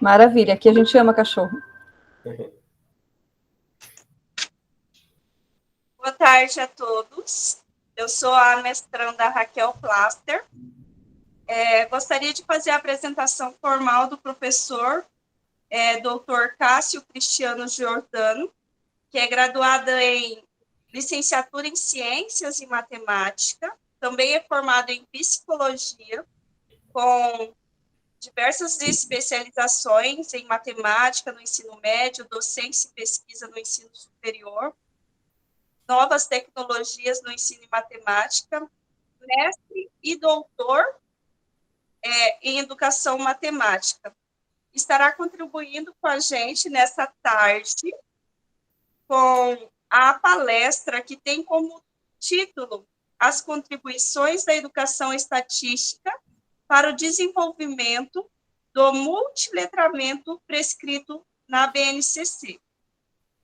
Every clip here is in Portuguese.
Maravilha, aqui a gente ama cachorro. Boa tarde a todos. Eu sou a mestranda Raquel Plaster. Gostaria de fazer a apresentação formal do professor Dr. Cássio Cristiano Giordano, que é graduado em licenciatura em Ciências e Matemática, também é formado em Psicologia, com diversas especializações em Matemática no ensino médio, docência e pesquisa no ensino superior, novas tecnologias no ensino e matemática, mestre e doutor em educação matemática. Estará contribuindo com a gente nessa tarde com a palestra que tem como título As contribuições da educação estatística para o desenvolvimento do multiletramento prescrito na BNCC.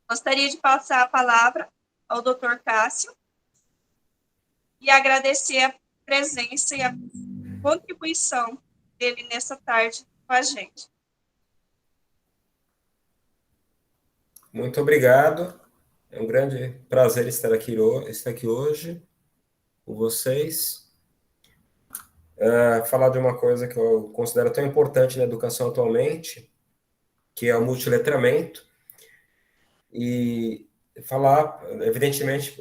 Gostaria de passar a palavra ao Dr. Cássio e agradecer a presença e a contribuição dele nessa tarde com a gente. Muito obrigado. É um grande prazer estar aqui hoje com vocês. Falar de uma coisa que eu considero tão importante na educação atualmente, que é o multiletramento, e falar, evidentemente,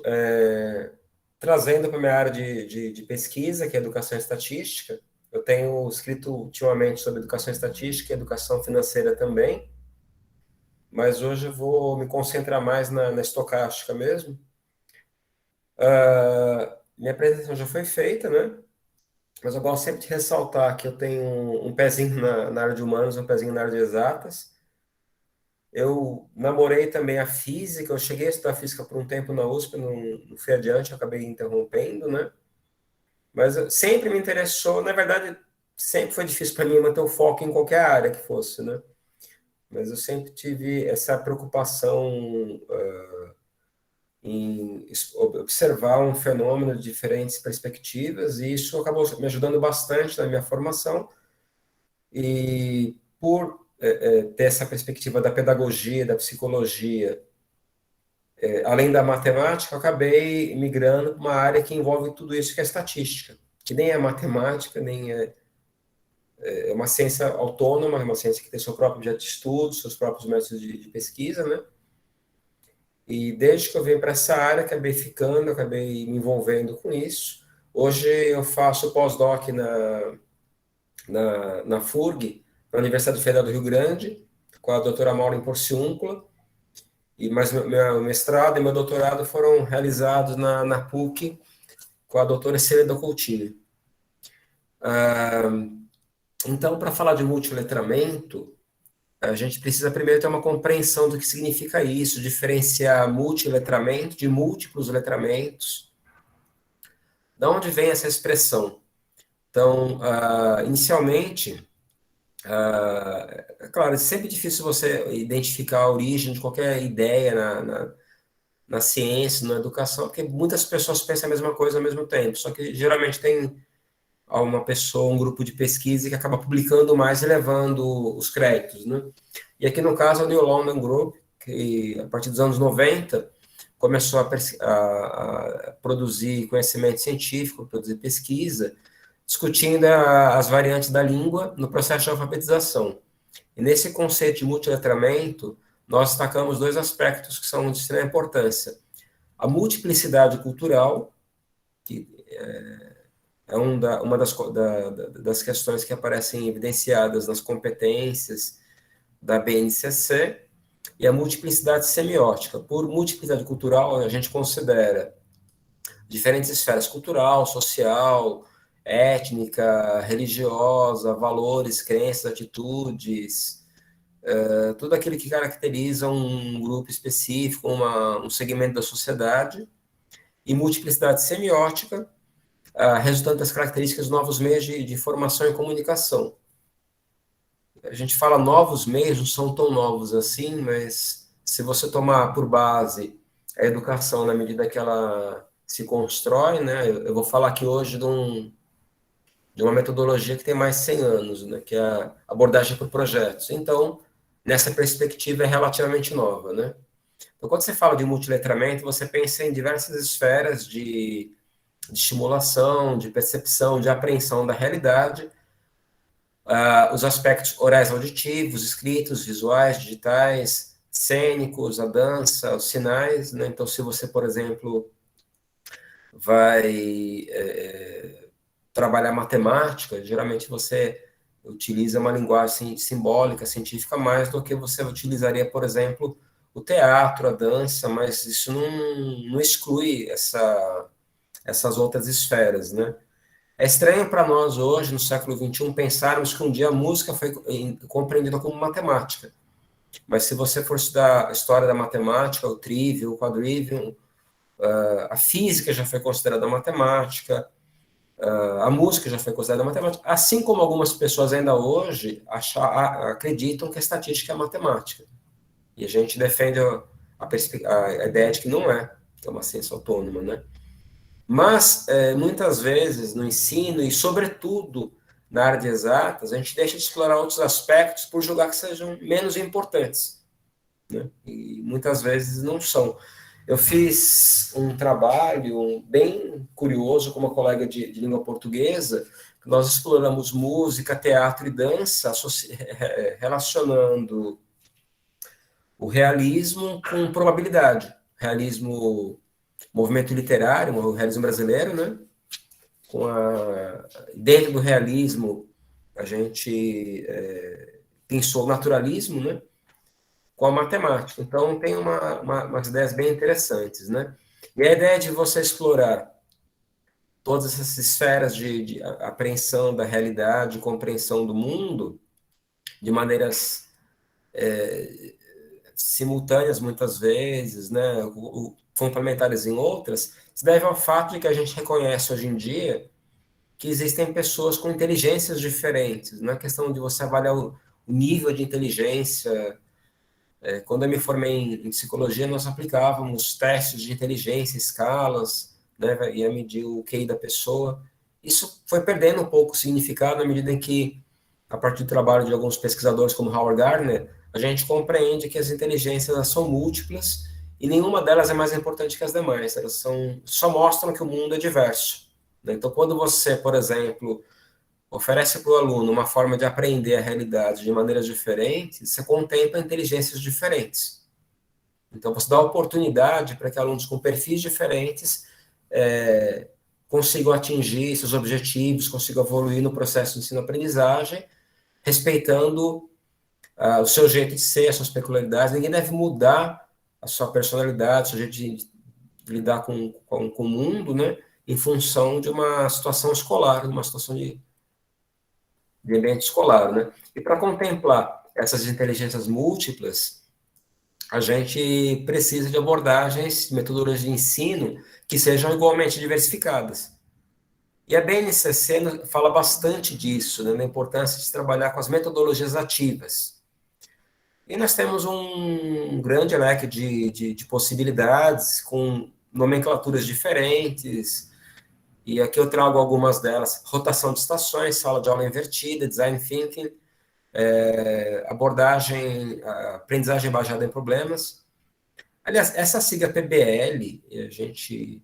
trazendo para a minha área de pesquisa, que é educação estatística. Eu tenho escrito ultimamente sobre educação estatística e educação financeira também, mas hoje eu vou me concentrar mais na estocástica mesmo. Minha apresentação já foi feita, né? Mas eu gosto sempre de ressaltar que eu tenho um pezinho na área de humanos, um pezinho na área de exatas. Eu namorei também a física, eu cheguei a estudar física por um tempo na USP, não fui adiante, acabei interrompendo, né? Mas sempre me interessou, na verdade, sempre foi difícil para mim manter o foco em qualquer área que fosse, né? Mas eu sempre tive essa preocupação em observar um fenômeno de diferentes perspectivas, e isso acabou me ajudando bastante na minha formação. E por ter essa perspectiva da pedagogia, da psicologia, além da matemática, eu acabei migrando para uma área que envolve tudo isso, que é estatística, que nem é matemática, nem é uma ciência autônoma, é uma ciência que tem seu próprio objeto de estudo, seus próprios métodos de pesquisa, né? E desde que eu vim para essa área, acabei me envolvendo com isso. Hoje eu faço pós-doc na FURG, na Universidade Federal do Rio Grande, com a doutora Maureen Porciúncula, mas meu mestrado e meu doutorado foram realizados na PUC, com a doutora Celeda Coutinho. Então, para falar de multiletramento, a gente precisa primeiro ter uma compreensão do que significa isso, diferenciar multiletramento de múltiplos letramentos. De onde vem essa expressão? Então, inicialmente, é claro, é sempre difícil você identificar a origem de qualquer ideia na ciência, na educação, porque muitas pessoas pensam a mesma coisa ao mesmo tempo, só que geralmente tem uma pessoa, um grupo de pesquisa que acaba publicando mais e levando os créditos, né? E aqui no caso é o New London Group, que a partir dos anos 90 começou a produzir conhecimento científico, produzir pesquisa, discutindo as variantes da língua no processo de alfabetização. E nesse conceito de multiletramento, nós destacamos dois aspectos que são de extrema importância. A multiplicidade cultural, que é uma das questões que aparecem evidenciadas nas competências da BNCC, e a multiplicidade semiótica. Por multiplicidade cultural, a gente considera diferentes esferas: cultural, social, étnica, religiosa, valores, crenças, atitudes, tudo aquilo que caracteriza um grupo específico, um segmento da sociedade. E multiplicidade semiótica, resultante das características dos novos meios de informação e comunicação. A gente fala novos meios, não são tão novos assim, mas se você tomar por base a educação na medida que ela se constrói, né? Eu vou falar aqui hoje de de uma metodologia que tem mais de 100 anos, né, que é a abordagem por projetos. Então, nessa perspectiva, é relativamente nova, né? Então, quando você fala de multiletramento, você pensa em diversas esferas de estimulação, de percepção, de apreensão da realidade, os aspectos orais, auditivos, escritos, visuais, digitais, cênicos, a dança, os sinais, né? Então, se você, por exemplo, vai trabalhar matemática, geralmente você utiliza uma linguagem simbólica, científica, mais do que você utilizaria, por exemplo, o teatro, a dança, mas isso não exclui essas outras esferas, né? É estranho para nós hoje, no século XXI, pensarmos que um dia a música foi compreendida como matemática. Mas se você for estudar a história da matemática, o trivium, o quadrivium, a física já foi considerada matemática, a música já foi considerada matemática, assim como algumas pessoas ainda hoje acreditam que a estatística é matemática. E a gente defende a ideia de que não é, que é uma ciência autônoma, né? Mas, muitas vezes, no ensino, e sobretudo na área de exatas, a gente deixa de explorar outros aspectos por julgar que sejam menos importantes, né? E muitas vezes não são. Eu fiz um trabalho bem curioso com uma colega de língua portuguesa, que nós exploramos música, teatro e dança, relacionando o realismo com probabilidade. Realismo, movimento literário, o realismo brasileiro, né? Dentro do realismo, a gente pensou o naturalismo, né? Com a matemática. Então, tem umas ideias bem interessantes, né? E a ideia de você explorar todas essas esferas de apreensão da realidade, compreensão do mundo, de maneiras simultâneas, muitas vezes, né? Complementares em outras, se deve ao fato de que a gente reconhece hoje em dia que existem pessoas com inteligências diferentes. Não é questão de você avaliar o nível de inteligência. Quando eu me formei em psicologia, nós aplicávamos testes de inteligência, escalas, né, ia medir o QI da pessoa. Isso foi perdendo um pouco o significado à medida em que, a partir do trabalho de alguns pesquisadores como Howard Gardner, a gente compreende que as inteligências são múltiplas e nenhuma delas é mais importante que as demais. Elas só mostram que o mundo é diverso, né? Então, quando você, por exemplo, oferece para o aluno uma forma de aprender a realidade de maneiras diferentes, você contempla inteligências diferentes. Então, você dá oportunidade para que alunos com perfis diferentes consigam atingir seus objetivos, consigam evoluir no processo de ensino-aprendizagem, respeitando o seu jeito de ser, as suas peculiaridades. Ninguém deve mudar a sua personalidade, o seu jeito de lidar com o mundo, né, em função de uma situação escolar, de uma situação de ambiente escolar, né? E para contemplar essas inteligências múltiplas, a gente precisa de abordagens, metodologias de ensino que sejam igualmente diversificadas. E a BNCC fala bastante disso, né, da importância de trabalhar com as metodologias ativas. E nós temos um grande leque de possibilidades, com nomenclaturas diferentes, e aqui eu trago algumas delas: rotação de estações, sala de aula invertida, design thinking, aprendizagem baseada em problemas. Aliás, essa sigla PBL, a gente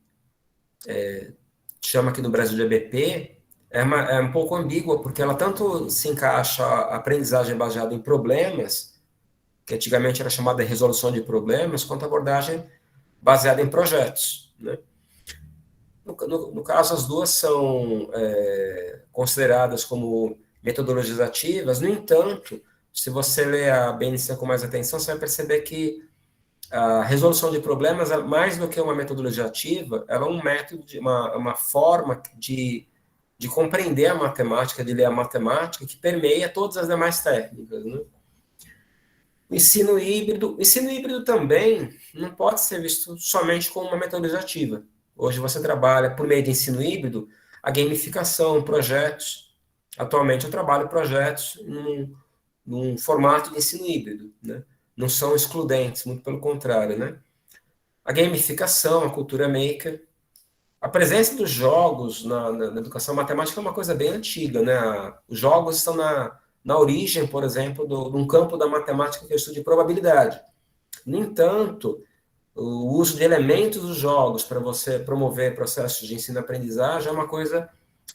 chama aqui no Brasil de EBP, é um pouco ambígua, porque ela tanto se encaixa a aprendizagem baseada em problemas, que antigamente era chamada de resolução de problemas, quanto a abordagem baseada em projetos, né? No caso, as duas são consideradas como metodologias ativas. No entanto, se você ler a BNCC com mais atenção, você vai perceber que a resolução de problemas, mais do que uma metodologia ativa, ela é um método, uma forma de compreender a matemática, de ler a matemática, que permeia todas as demais técnicas, né? O ensino híbrido também não pode ser visto somente como uma metodologia ativa. Hoje você trabalha, por meio de ensino híbrido, a gamificação, projetos. Atualmente eu trabalho projetos num formato de ensino híbrido, né? Não são excludentes, muito pelo contrário, né? A gamificação, a cultura maker, A presença dos jogos na educação matemática é uma coisa bem antiga, né? Os jogos estão na origem, por exemplo, de um campo da matemática que é o estudo de probabilidade. No entanto, o uso de elementos dos jogos para você promover processos de ensino-aprendizagem é uma coisa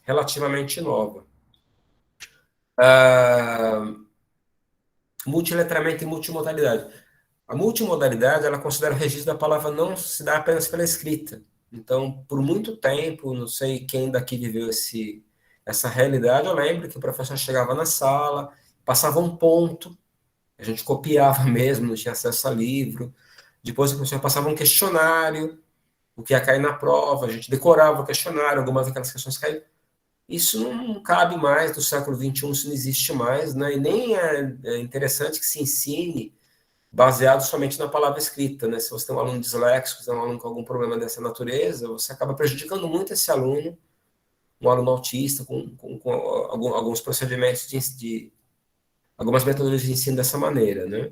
relativamente nova. Multiletramento e multimodalidade. A multimodalidade, ela considera o registro da palavra não se dá apenas pela escrita. Então, por muito tempo, não sei quem daqui viveu essa realidade, eu lembro que o professor chegava na sala, passava um ponto, a gente copiava mesmo, não tinha acesso a livro. Depois o professor passava um questionário, o que ia cair na prova, a gente decorava o questionário, algumas daquelas questões caíram. Isso não cabe mais no século XXI, isso não existe mais, né? E nem é interessante que se ensine baseado somente na palavra escrita, né? Se você tem um aluno disléxico, se tem um aluno com algum problema dessa natureza, você acaba prejudicando muito esse aluno, um aluno autista, com alguns procedimentos algumas metodologias de ensino dessa maneira, né?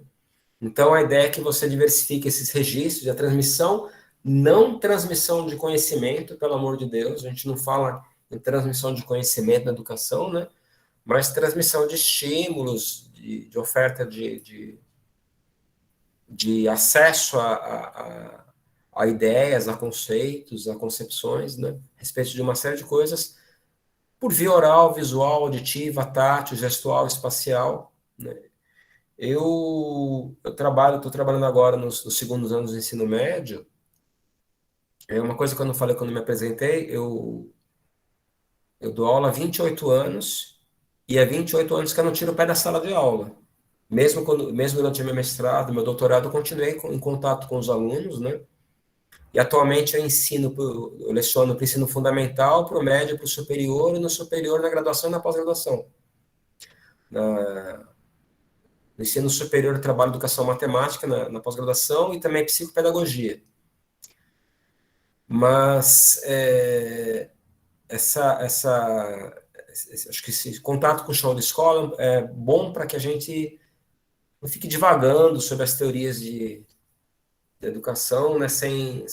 Então, a ideia é que você diversifique esses registros de transmissão, não transmissão de conhecimento, pelo amor de Deus, a gente não fala em transmissão de conhecimento na educação, né? Mas transmissão de estímulos, de oferta de acesso a ideias, a conceitos, a concepções, né? A respeito de uma série de coisas, por via oral, visual, auditiva, tátil, gestual, espacial, né? Estou trabalhando agora nos segundos anos do ensino médio. É uma coisa que eu não falei quando me apresentei, eu dou aula há 28 anos, e há 28 anos que eu não tiro o pé da sala de aula. Mesmo durante meu mestrado, meu doutorado, eu continuei em contato com os alunos, né? E atualmente eu leciono para o ensino fundamental, para o médio, para o superior, e no superior, na graduação e na pós-graduação. No ensino superior, eu trabalho educação matemática na pós-graduação e também psicopedagogia. Mas acho que esse contato com o chão de escola é bom para que a gente não fique divagando sobre as teorias de educação, né, sem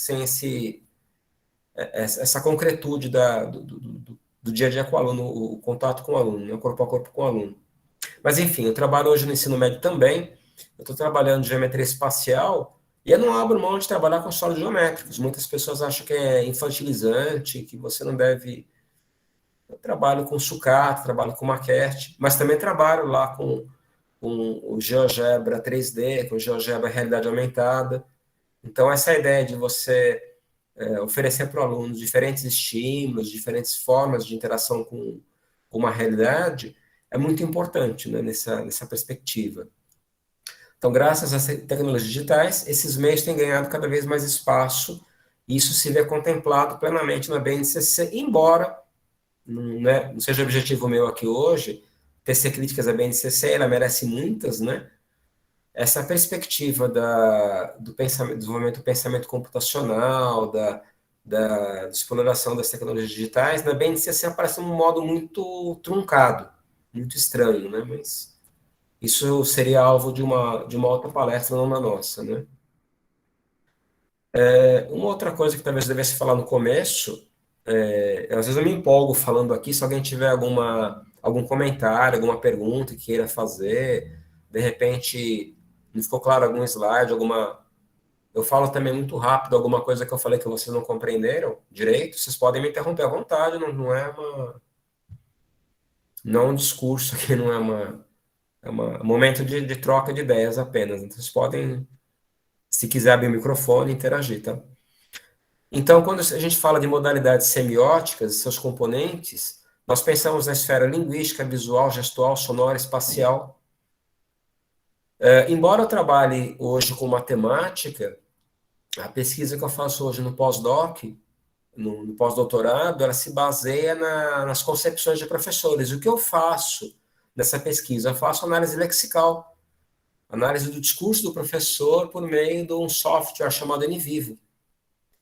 essa concretude do dia a dia com o aluno, o contato com o aluno, né, corpo a corpo com o aluno. Mas, enfim, eu trabalho hoje no ensino médio também, eu estou trabalhando geometria espacial, e eu não abro mão de trabalhar com sólidos geométricos. Muitas pessoas acham que é infantilizante, que você não deve... Eu trabalho com sucata, trabalho com maquete, mas também trabalho lá com o GeoGebra 3D, com o GeoGebra realidade aumentada. Então, essa ideia de você oferecer para o aluno diferentes estímulos, diferentes formas de interação com uma realidade, é muito importante, né, nessa perspectiva. Então, graças às tecnologias digitais, esses meios têm ganhado cada vez mais espaço, e isso se vê contemplado plenamente na BNCC, embora não seja objetivo meu aqui hoje tecer críticas à BNCC, ela merece muitas, né? Essa perspectiva do desenvolvimento do pensamento computacional, da exploração das tecnologias digitais, na BNCC aparece um modo muito truncado, muito estranho, né? Mas isso seria alvo de uma outra palestra, não na nossa, né? Uma outra coisa que talvez eu devesse falar no começo, às vezes eu me empolgo falando aqui, se alguém tiver algum comentário, alguma pergunta que queira fazer, de repente não ficou claro algum slide, eu falo também muito rápido alguma coisa que eu falei que vocês não compreenderam direito, vocês podem me interromper à vontade, não é um discurso aqui, não é um momento de troca de ideias apenas. Então, vocês podem, se quiser abrir o microfone, interagir, tá? Então, quando a gente fala de modalidades semióticas e seus componentes, nós pensamos na esfera linguística, visual, gestual, sonora, espacial. Embora eu trabalhe hoje com matemática, a pesquisa que eu faço hoje no pós-doc, no pós-doutorado, ela se baseia nas concepções de professores. O que eu faço nessa pesquisa? Eu faço análise lexical, análise do discurso do professor por meio de um software chamado NVivo.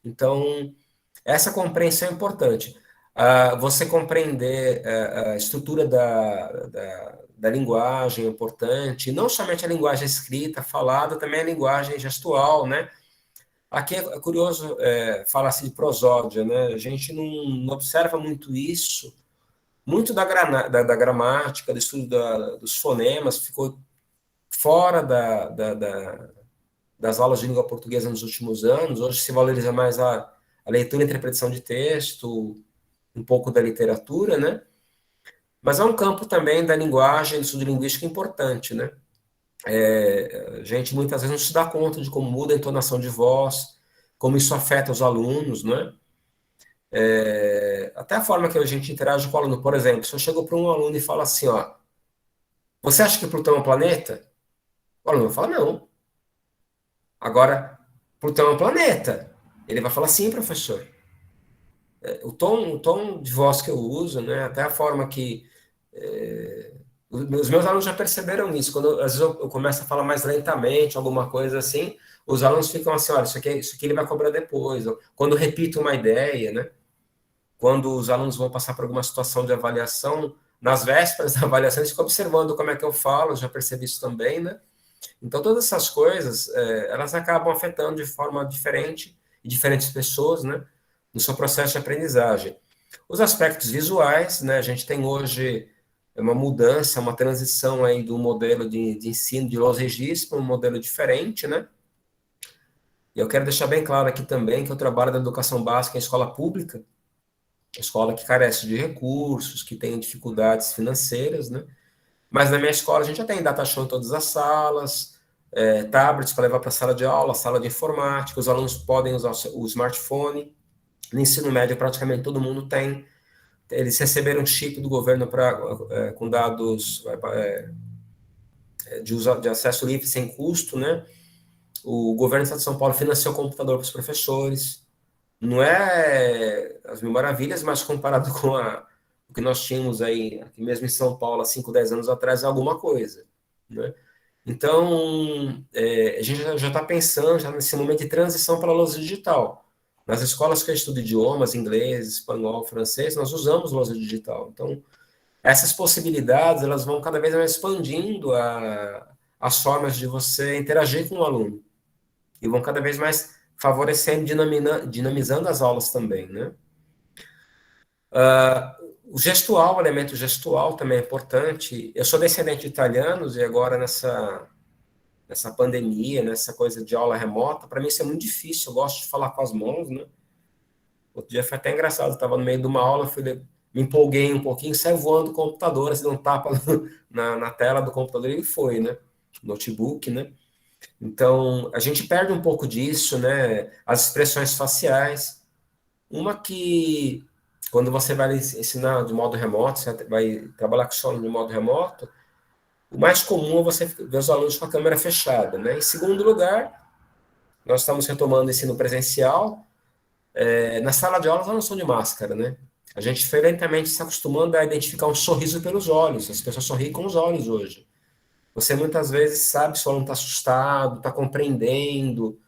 Então, essa compreensão é importante. Você compreender a estrutura da linguagem é importante, não somente a linguagem escrita, falada, também a linguagem gestual, né? Aqui é curioso falar-se de prosódia, né? A gente não observa muito isso, muito da gramática, do estudo dos fonemas, ficou fora das aulas de língua portuguesa nos últimos anos. Hoje se valoriza mais a leitura e interpretação de texto, um pouco da literatura, né? Mas é um campo também da linguagem, do estudo linguístico importante, né? A gente muitas vezes não se dá conta de como muda a entonação de voz, como isso afeta os alunos, né? Até a forma que a gente interage com o aluno. Por exemplo, se eu chego para um aluno e falo assim, ó, você acha que Plutão é um planeta? O aluno fala, não. Agora, Plutão é um planeta. Ele vai falar, sim, professor. O tom de voz que eu uso, né, até a forma que... os meus alunos já perceberam isso. Quando às vezes eu começo a falar mais lentamente, alguma coisa assim, os alunos ficam assim, olha, isso aqui ele vai cobrar depois. Quando eu repito uma ideia, né? Quando os alunos vão passar por alguma situação de avaliação, nas vésperas da avaliação, eles ficam observando como é que eu falo, já percebi isso também, né? Então, todas essas coisas, elas acabam afetando de forma diferente, e diferentes pessoas, né? No seu processo de aprendizagem. Os aspectos visuais, né? A gente tem hoje uma mudança, uma transição aí do modelo de ensino de Los Regis para um modelo diferente, né? E eu quero deixar bem claro aqui também que eu trabalho na educação básica em escola pública, escola que carece de recursos, que tem dificuldades financeiras, né? Mas na minha escola a gente já tem data show em todas as salas, tablets para levar para a sala de aula, sala de informática, os alunos podem usar o smartphone. No ensino médio praticamente todo mundo tem. Eles receberam um chip do governo com dados de acesso livre sem custo, né? O governo do Estado de São Paulo financiou o computador para os professores. Não é as mil maravilhas, mas comparado com o que nós tínhamos aí, aqui mesmo em São Paulo, há 5, 10 anos atrás, é alguma coisa, né? Então, a gente já está pensando já nesse momento de transição para a lousa digital. Nas escolas que eu estudo idiomas, inglês, espanhol, francês, nós usamos lousa digital. Então, essas possibilidades, elas vão cada vez mais expandindo as formas de você interagir com o aluno. E vão cada vez mais favorecendo, dinamizando as aulas também, né? O gestual, o elemento gestual também é importante. Eu sou descendente de italianos e agora nessa pandemia, nessa coisa de aula remota, para mim isso é muito difícil. Eu gosto de falar com as mãos, né? Outro dia foi até engraçado, eu estava no meio de uma aula, me empolguei um pouquinho, saí voando o computador, assim, deu um tapa na tela do computador e ele foi, né? Notebook, né? Então, a gente perde um pouco disso, né? As expressões faciais. Uma que, quando você vai ensinar de modo remoto, você vai trabalhar com solo de modo remoto, o mais comum é você ver os alunos com a câmera fechada, né? Em segundo lugar, nós estamos retomando o ensino presencial. Na sala de aula, elas não são de máscara, né? A gente foi lentamente se acostumando a identificar um sorriso pelos olhos. As pessoas sorriem com os olhos hoje. Você muitas vezes sabe se o aluno está assustado, está compreendendo,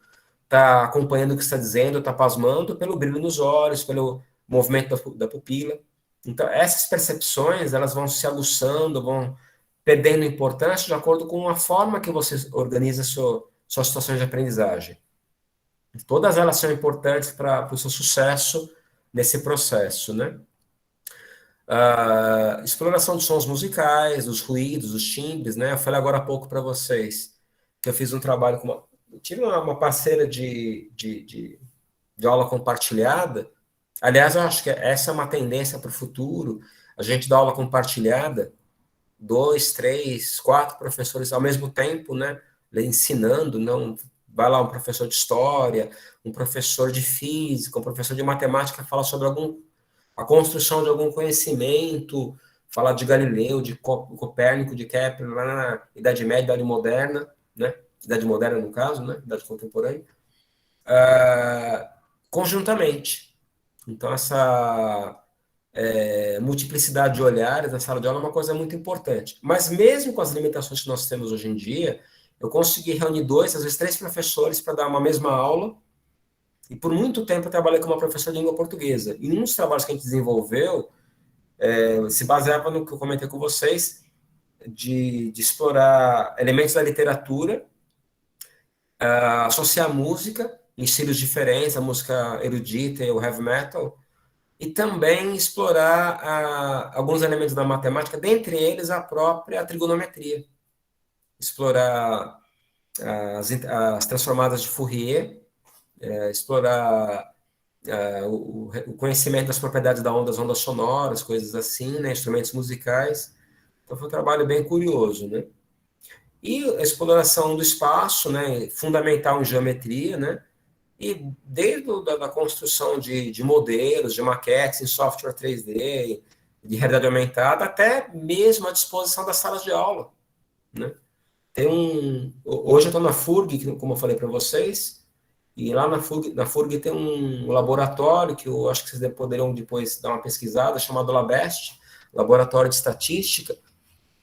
está acompanhando o que está dizendo, está pasmando pelo brilho nos olhos, pelo movimento da pupila. Então, essas percepções, elas vão se aguçando, vão perdendo importância de acordo com a forma que você organiza suas situações de aprendizagem. Todas elas são importantes para o seu sucesso nesse processo, né? Exploração de sons musicais, dos ruídos, dos timbres, né? Eu falei agora há pouco para vocês que eu fiz um trabalho com tive uma parceira de aula compartilhada. Aliás, eu acho que essa é uma tendência para o futuro, a gente dá aula compartilhada, 2, 3, 4 professores ao mesmo tempo, né? Ensinando, não vai lá um professor de história, um professor de física, um professor de matemática fala sobre a construção de algum conhecimento, falar de Galileu, de Copérnico, de Kepler, lá na Idade Média, Idade Moderna, né? Idade Moderna, no caso, né? Idade Contemporânea, conjuntamente. Então, essa multiplicidade de olhares na sala de aula é uma coisa muito importante. Mas mesmo com as limitações que nós temos hoje em dia, eu consegui reunir 2, às vezes 3 professores para dar uma mesma aula. E por muito tempo eu trabalhei como professor de língua portuguesa. E um dos trabalhos que a gente desenvolveu se baseava no que eu comentei com vocês, de explorar elementos da literatura, associar música em estilos diferentes, a música erudita e o heavy metal, e também explorar alguns elementos da matemática, dentre eles a própria trigonometria, explorar as transformadas de Fourier, explorar o conhecimento das propriedades das ondas sonoras, coisas assim, né, instrumentos musicais. Então foi um trabalho bem curioso, né? E a exploração do espaço, né, fundamental em geometria, né? E desde da construção de modelos, de maquetes em software 3D, de realidade aumentada, até mesmo a disposição das salas de aula, né? Hoje eu estou na FURG, como eu falei para vocês, e lá na FURG tem um laboratório que eu acho que vocês poderiam depois dar uma pesquisada, chamado LabEst, Laboratório de Estatística.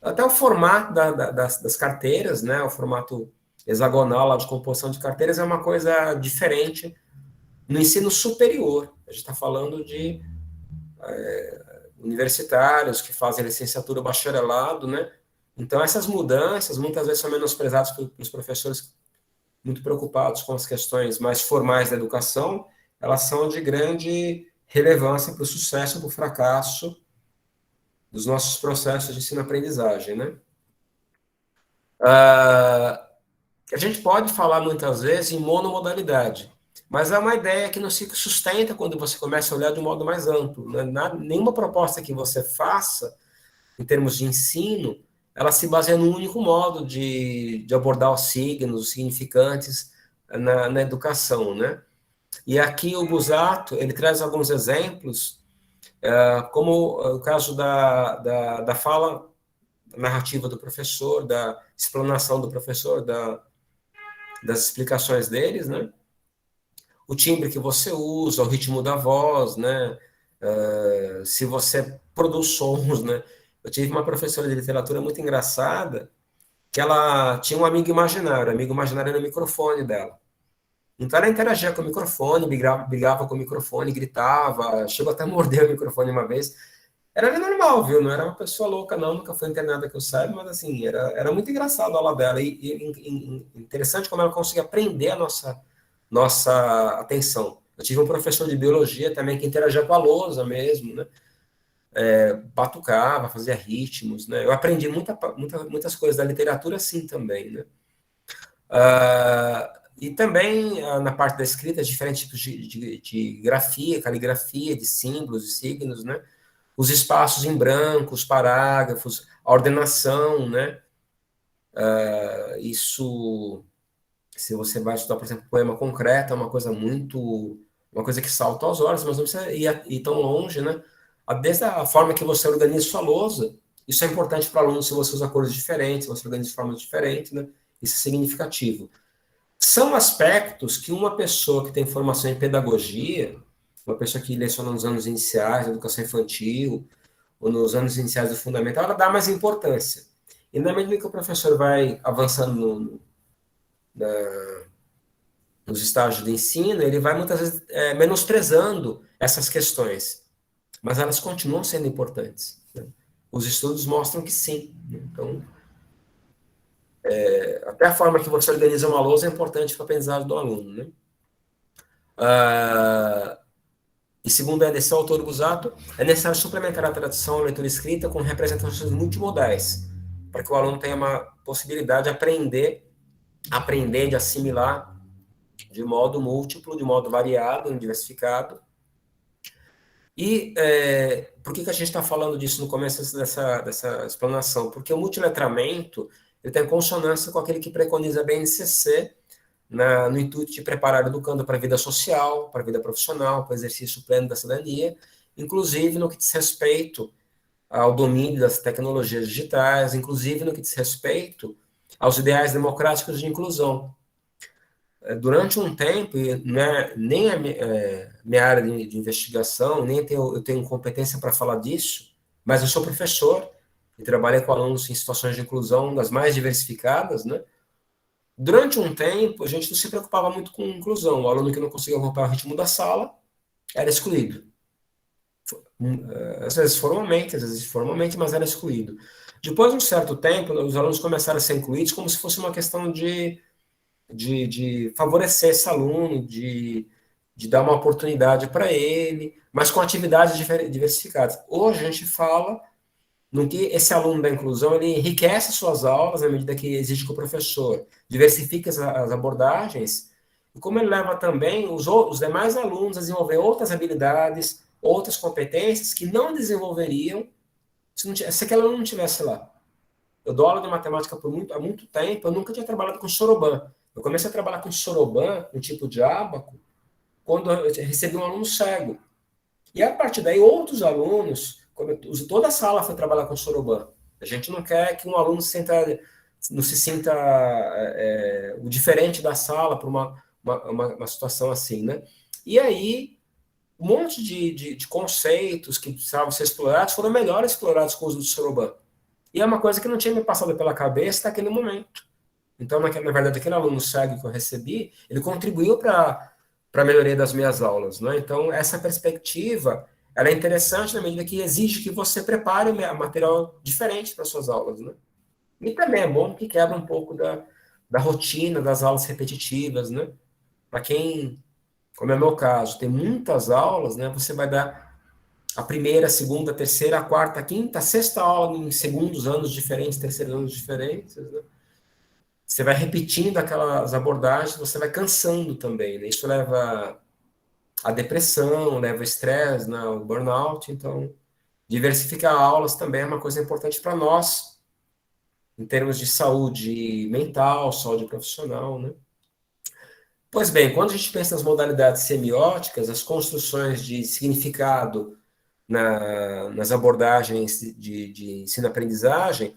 Até o formato das carteiras, né, o formato hexagonal lá de composição de carteiras é uma coisa diferente no ensino superior. A gente está falando de universitários que fazem licenciatura, bacharelado, né? Então, essas mudanças muitas vezes são menosprezadas pelos professores muito preocupados com as questões mais formais da educação. Elas são de grande relevância para o sucesso ou para o fracasso dos nossos processos de ensino-aprendizagem, né? A gente pode falar muitas vezes em monomodalidade, mas é uma ideia que não se sustenta quando você começa a olhar de um modo mais amplo, né? Nenhuma proposta que você faça, em termos de ensino, ela se baseia num único modo de abordar os signos, os significantes na educação, né? E aqui o Busato, ele traz alguns exemplos, como o caso da fala narrativa do professor, da explanação do professor, das explicações deles, né? O timbre que você usa, o ritmo da voz, né? Se você produz sons, né? Eu tive uma professora de literatura muito engraçada, que ela tinha um amigo imaginário. O amigo imaginário era o microfone dela. Então ela interagia com o microfone, brigava com o microfone, gritava, chegou até a morder o microfone uma vez. Era normal, viu? Não era uma pessoa louca, não, nunca foi internada que eu saiba, mas assim, era muito engraçado a aula dela. E interessante como ela conseguia prender a nossa atenção. Eu tive um professor de biologia também que interagia com a lousa mesmo, né? Batucava, fazia ritmos, né? Eu aprendi muitas coisas da literatura assim também, né? E também na parte da escrita, diferentes tipos de grafia, caligrafia, de símbolos, de signos, né? Os espaços em branco, os parágrafos, a ordenação, né? Isso, se você vai estudar, por exemplo, poema concreto, é uma coisa que salta aos olhos, mas não precisa ir tão longe, né? Desde a forma que você organiza sua lousa, isso é importante para alunos se você usa cores diferentes, se você organiza de formas diferentes, né? Isso é significativo. São aspectos que uma pessoa que tem formação em pedagogia, uma pessoa que leciona nos anos iniciais da educação infantil, ou nos anos iniciais do fundamental, ela dá mais importância. E na medida que o professor vai avançando nos estágios de ensino, ele vai muitas vezes menosprezando essas questões, mas elas continuam sendo importantes, né? Os estudos mostram que sim, né? Então, até a forma que você organiza uma lousa é importante para a aprendizagem do aluno, né? E segundo esse autor Busato, é necessário suplementar a tradução à leitura escrita com representações multimodais, para que o aluno tenha uma possibilidade de aprender, de assimilar de modo múltiplo, de modo variado, diversificado. E por que a gente está falando disso no começo dessa explanação? Porque o multiletramento ele tem consonância com aquele que preconiza a BNCC, no intuito de preparar o educando para a vida social, para a vida profissional, para o exercício pleno da cidadania, inclusive no que diz respeito ao domínio das tecnologias digitais, inclusive no que diz respeito aos ideais democráticos de inclusão. Durante um tempo, né, nem a minha área de investigação, nem eu tenho competência para falar disso, mas eu sou professor e trabalhei com alunos em situações de inclusão das mais diversificadas, né? Durante um tempo, a gente não se preocupava muito com inclusão. O aluno que não conseguia acompanhar o ritmo da sala era excluído. Às vezes formalmente, mas era excluído. Depois de um certo tempo, os alunos começaram a ser incluídos como se fosse uma questão de de favorecer esse aluno, de dar uma oportunidade para ele, mas com atividades diversificadas. Hoje a gente fala no que esse aluno da inclusão ele enriquece suas aulas na medida que exige que o professor diversifique as abordagens, e como ele leva também os demais alunos a desenvolver outras habilidades, outras competências que não desenvolveriam se aquele aluno não estivesse lá. Eu dou aula de matemática há muito tempo, eu nunca tinha trabalhado com soroban. Eu comecei a trabalhar com soroban, um tipo de ábaco, quando eu recebi um aluno cego. E a partir daí, outros alunos, toda a sala foi trabalhar com soroban. A gente não quer que um aluno não se sinta o diferente da sala por uma situação assim, né? E aí, um monte de conceitos que precisavam ser explorados foram melhor explorados com o uso do soroban. E é uma coisa que não tinha me passado pela cabeça naquele momento. Então, na verdade, aquele aluno cego que eu recebi, ele contribuiu para a melhoria das minhas aulas, né? Então, essa perspectiva, ela é interessante na medida que exige que você prepare material diferente para suas aulas, né? E também é bom que quebra um pouco da rotina das aulas repetitivas, né? Para quem, como é o meu caso, tem muitas aulas, né? Você vai dar a primeira, a segunda, a terceira, a quarta, a quinta, a sexta aula em segundos anos diferentes, terceiros anos diferentes, né? Você vai repetindo aquelas abordagens, você vai cansando também, né? Isso leva à depressão, leva ao estresse, né? Ao burnout. Então, diversificar aulas também é uma coisa importante para nós, em termos de saúde mental, saúde profissional, né? Pois bem, quando a gente pensa nas modalidades semióticas, as construções de significado nas abordagens de ensino-aprendizagem,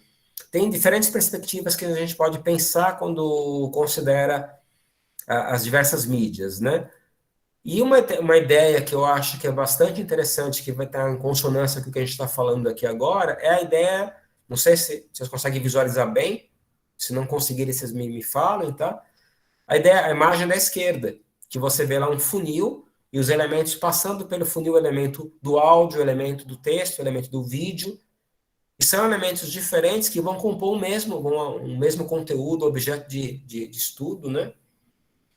tem diferentes perspectivas que a gente pode pensar quando considera as diversas mídias, né? E uma ideia que eu acho que é bastante interessante, que vai estar em consonância com o que a gente está falando aqui agora, é a ideia, não sei se vocês conseguem visualizar bem, se não conseguirem, vocês me falem, tá? A imagem da esquerda, que você vê lá um funil, e os elementos passando pelo funil, o elemento do áudio, o elemento do texto, o elemento do vídeo, e são elementos diferentes que vão compor um mesmo conteúdo, objeto de estudo, né?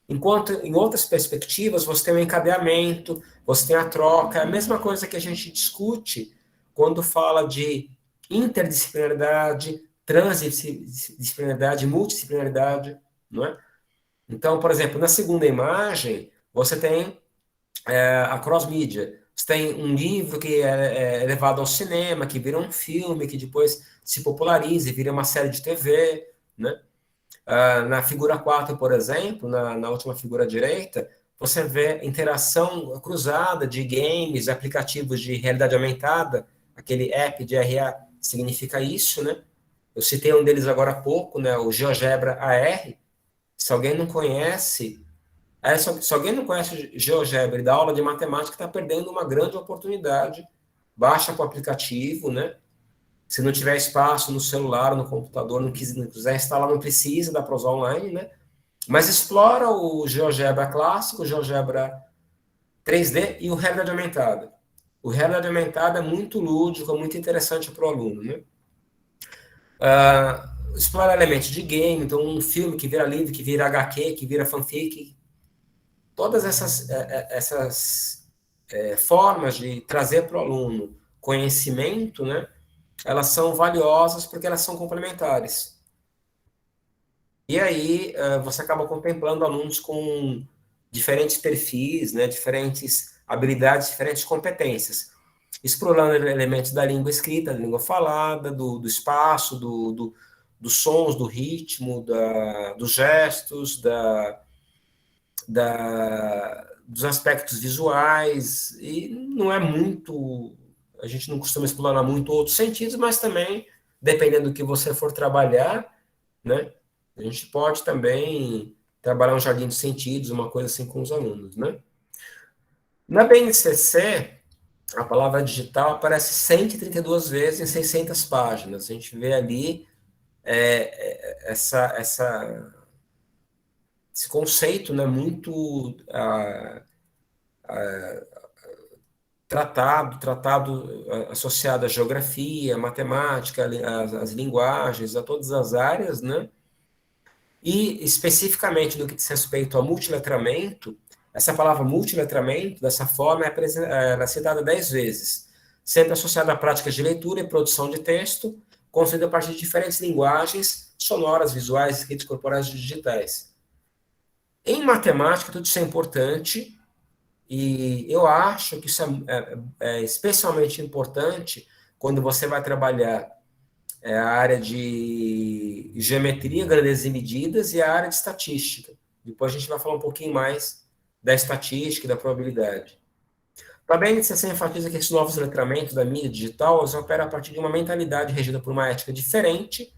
Enquanto em outras perspectivas você tem o encadeamento, você tem a troca, é a mesma coisa que a gente discute quando fala de interdisciplinaridade, transdisciplinaridade, multidisciplinaridade, não é? Então, por exemplo, na segunda imagem, você tem a cross-mídia. Você tem um livro que é levado ao cinema, que vira um filme, que depois se populariza e vira uma série de TV, né? Na figura 4, por exemplo, na última figura à direita, você vê interação cruzada de games, aplicativos de realidade aumentada, aquele app de RA significa isso, né? Eu citei um deles agora há pouco, né? O GeoGebra AR. Se alguém não conhece, se alguém não conhece GeoGebra e dá aula de matemática, está perdendo uma grande oportunidade. Baixa para o aplicativo, né? Se não tiver espaço no celular ou no computador, não quiser instalar, não precisa, dá para usar online, né? Mas explora o GeoGebra clássico, o GeoGebra 3D e o realidade aumentada. O realidade aumentada é muito lúdico, é muito interessante para o aluno, né? Explora elementos de game, então um filme que vira livro, que vira HQ, que vira fanfic. Todas essas formas de trazer para o aluno conhecimento, né? Elas são valiosas porque elas são complementares. E aí você acaba contemplando alunos com diferentes perfis, né, diferentes habilidades, diferentes competências, explorando elementos da língua escrita, da língua falada, do espaço, dos sons, do ritmo, dos gestos, dos aspectos visuais, e não é muito, a gente não costuma explorar muito outros sentidos, mas também, dependendo do que você for trabalhar, né, a gente pode também trabalhar um jardim de sentidos, uma coisa assim com os alunos, né? Na BNCC, a palavra digital aparece 132 vezes em 600 páginas. A gente vê ali esse conceito, né, muito tratado associado à geografia, à matemática, às linguagens, a todas as áreas, né? E, especificamente no que diz respeito ao multiletramento, essa palavra multiletramento, dessa forma, é citada 10 vezes, sempre associada a práticas de leitura e produção de texto, construída a partir de diferentes linguagens sonoras, visuais, escritas, corporais e digitais. Em matemática, tudo isso é importante, e eu acho que isso é especialmente importante quando você vai trabalhar a área de geometria, grandezas e medidas e a área de estatística. Depois a gente vai falar um pouquinho mais da estatística e da probabilidade. Também a NCC enfatiza que esses novos letramentos da mídia digital operam a partir de uma mentalidade regida por uma ética diferente,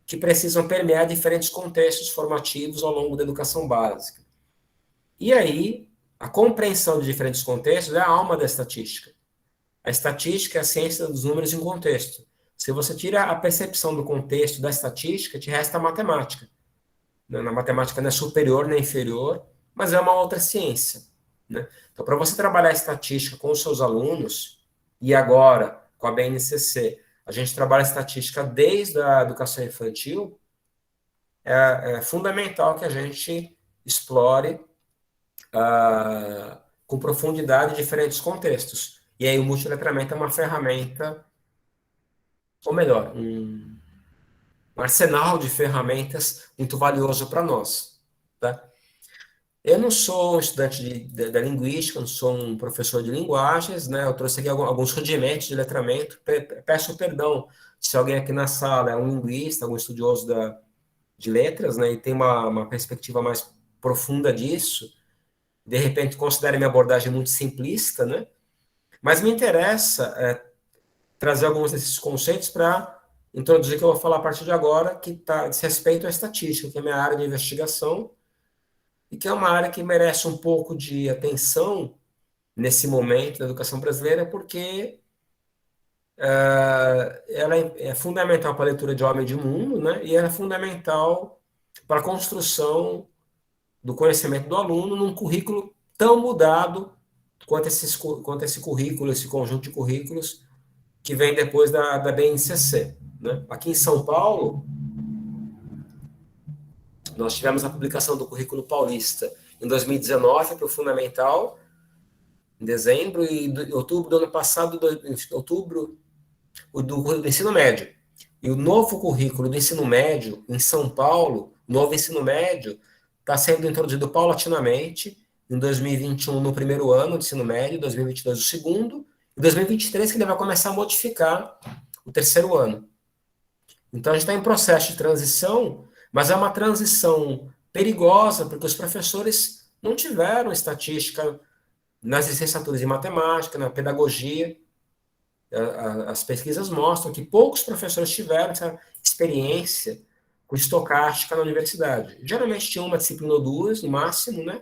que precisam permear diferentes contextos formativos ao longo da educação básica. E aí, a compreensão de diferentes contextos é a alma da estatística. A estatística é a ciência dos números em contexto. Se você tira a percepção do contexto da estatística, te resta a matemática. Na matemática não é superior nem inferior, mas é uma outra ciência. Né? Então, para você trabalhar a estatística com os seus alunos, e agora com a BNCC, a gente trabalha a estatística desde a educação infantil, é fundamental que a gente explore com profundidade diferentes contextos. E aí o multiletramento é uma ferramenta, ou melhor, um arsenal de ferramentas muito valioso para nós. Tá? Eu não sou um estudante da linguística, não sou um professor de linguagens, né? Eu trouxe aqui alguns rudimentos de letramento. Peço perdão se alguém aqui na sala é um linguista, algum estudioso de letras, né? E tem uma perspectiva mais profunda disso. De repente, considere minha abordagem muito simplista, né? Mas me interessa trazer alguns desses conceitos para introduzir o que eu vou falar a partir de agora, que diz respeito à estatística, que é a minha área de investigação, e que é uma área que merece um pouco de atenção nesse momento da educação brasileira, porque ela é fundamental para a leitura de homem e de mundo, né? E ela é fundamental para a construção do conhecimento do aluno num currículo tão mudado quanto esse currículo, esse conjunto de currículos que vem depois da BNCC. Né? Aqui em São Paulo, nós tivemos a publicação do Currículo Paulista em 2019 para o Fundamental, em dezembro, e em outubro do ano passado, outubro, do ensino médio. E o novo currículo do ensino médio em São Paulo, novo ensino médio, está sendo introduzido paulatinamente, em 2021 no primeiro ano do ensino médio, 2022 no segundo, e 2023 que ele vai começar a modificar o terceiro ano. Então a gente está em processo de transição, mas é uma transição perigosa, porque os professores não tiveram estatística nas licenciaturas em matemática, na pedagogia. As pesquisas mostram que poucos professores tiveram essa experiência com estocástica na universidade. Geralmente tinha uma disciplina ou duas, no máximo, né?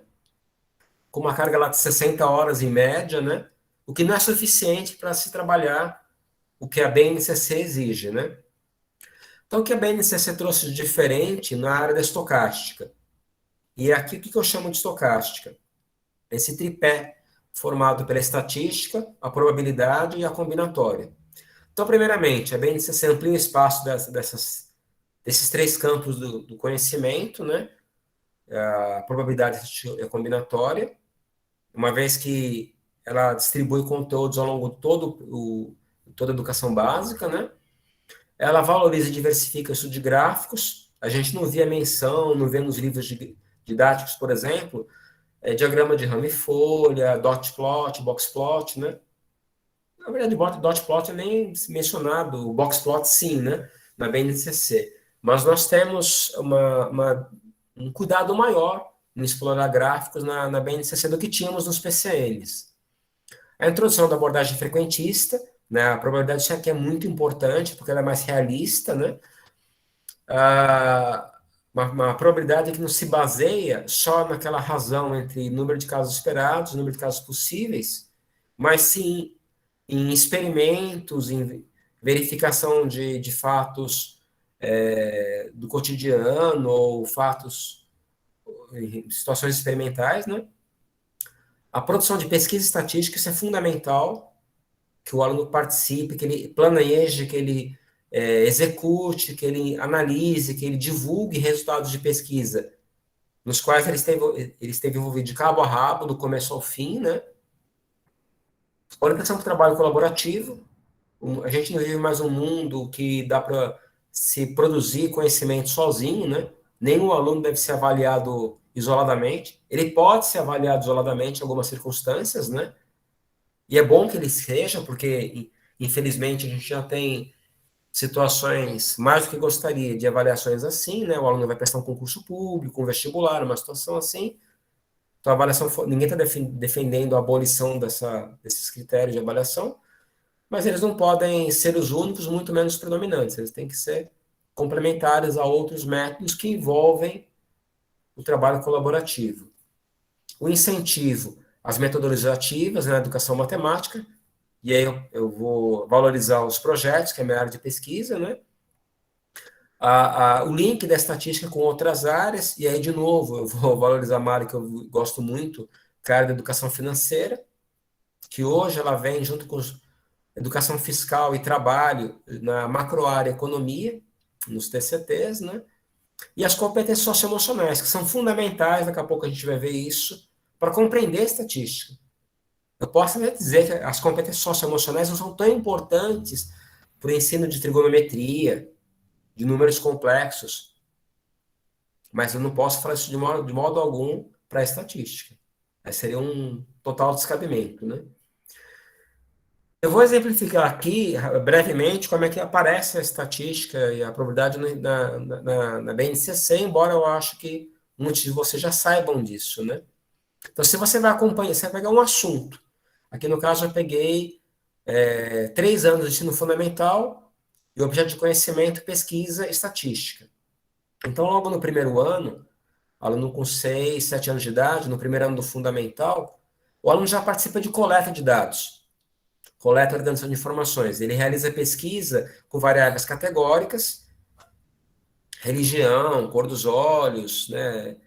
Com uma carga lá de 60 horas em média, né? O que não é suficiente para se trabalhar o que a BNCC exige, né? Então, o que a BNCC trouxe de diferente na área da estocástica? E aqui o que eu chamo de estocástica? Esse tripé formado pela estatística, a probabilidade e a combinatória. Então, primeiramente, a BNCC amplia o espaço desses três campos do conhecimento, né? A probabilidade e a combinatória, uma vez que ela distribui conteúdos ao longo de toda a educação básica, né? Ela valoriza e diversifica o estudo de gráficos. A gente não vê a menção, não vê nos livros didáticos, por exemplo, diagrama de rama e folha, dot plot, box plot, né? Na verdade, dot plot é nem mencionado, o box plot sim, né? Na BNCC. Mas nós temos um cuidado maior em explorar gráficos na BNCC do que tínhamos nos PCNs. A introdução da abordagem frequentista, né? A probabilidade aqui é muito importante, porque ela é mais realista, né? Uma probabilidade que não se baseia só naquela razão entre número de casos esperados, número de casos possíveis, mas sim em experimentos, em verificação de fatos do cotidiano ou fatos em situações experimentais, né? A produção de pesquisa estatística, isso é fundamental, que o aluno participe, que ele planeje, que ele execute, que ele analise, que ele divulgue resultados de pesquisa nos quais ele esteve envolvido de cabo a rabo, do começo ao fim, né? Orientação para o trabalho colaborativo. A gente não vive mais um mundo que dá para se produzir conhecimento sozinho, né? Nenhum aluno deve ser avaliado isoladamente. Ele pode ser avaliado isoladamente em algumas circunstâncias, né? E é bom que ele seja, porque, infelizmente, a gente já tem situações mais do que gostaria de avaliações assim, né? O aluno vai prestar um concurso público, um vestibular, uma situação assim. Então, a avaliação, ninguém está defendendo a abolição desses critérios de avaliação, mas eles não podem ser os únicos, muito menos predominantes. Eles têm que ser complementares a outros métodos que envolvem o trabalho colaborativo. O incentivo às metodologias ativas na educação matemática, e aí eu vou valorizar os projetos, que é a minha área de pesquisa, né? O link da estatística com outras áreas, e aí, de novo, eu vou valorizar uma área que eu gosto muito, que é a área da educação financeira, que hoje ela vem junto com educação fiscal e trabalho na macroárea economia, nos TCTs, né? E as competências socioemocionais, que são fundamentais, daqui a pouco a gente vai ver isso, para compreender a estatística. Eu posso até dizer que as competências socioemocionais não são tão importantes para o ensino de trigonometria, de números complexos, mas eu não posso falar isso de modo algum para a estatística. Aí seria um total descabimento, né? Eu vou exemplificar aqui, brevemente, como é que aparece a estatística e a probabilidade na BNCC, embora eu acho que muitos de vocês já saibam disso, né? Então, se você vai acompanhar, você vai pegar um assunto. Aqui, no caso, eu peguei 3 anos de ensino fundamental e objeto de conhecimento, pesquisa e estatística. Então, logo no primeiro ano, aluno com 6, 7 anos de idade, no primeiro ano do fundamental, o aluno já participa de coleta de dados, coleta e organização de informações. Ele realiza pesquisa com variáveis categóricas, religião, cor dos olhos, né,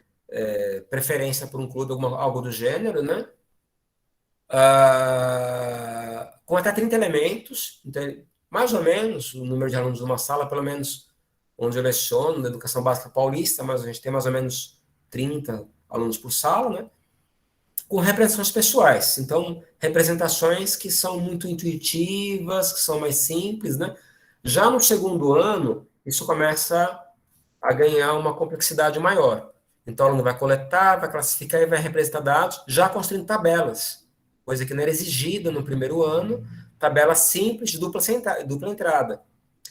preferência por um clube, algo do gênero, né? Com até 30 elementos, então, mais ou menos o número de alunos numa sala, pelo menos onde eu leciono, na Educação Básica Paulista, mas a gente tem mais ou menos 30 alunos por sala, né? Com representações pessoais. Então, representações que são muito intuitivas, que são mais simples, né? Já no segundo ano, isso começa a ganhar uma complexidade maior. Então, o aluno vai coletar, vai classificar e vai representar dados, já construindo tabelas, coisa que não era exigida no primeiro ano, tabela simples de dupla entrada.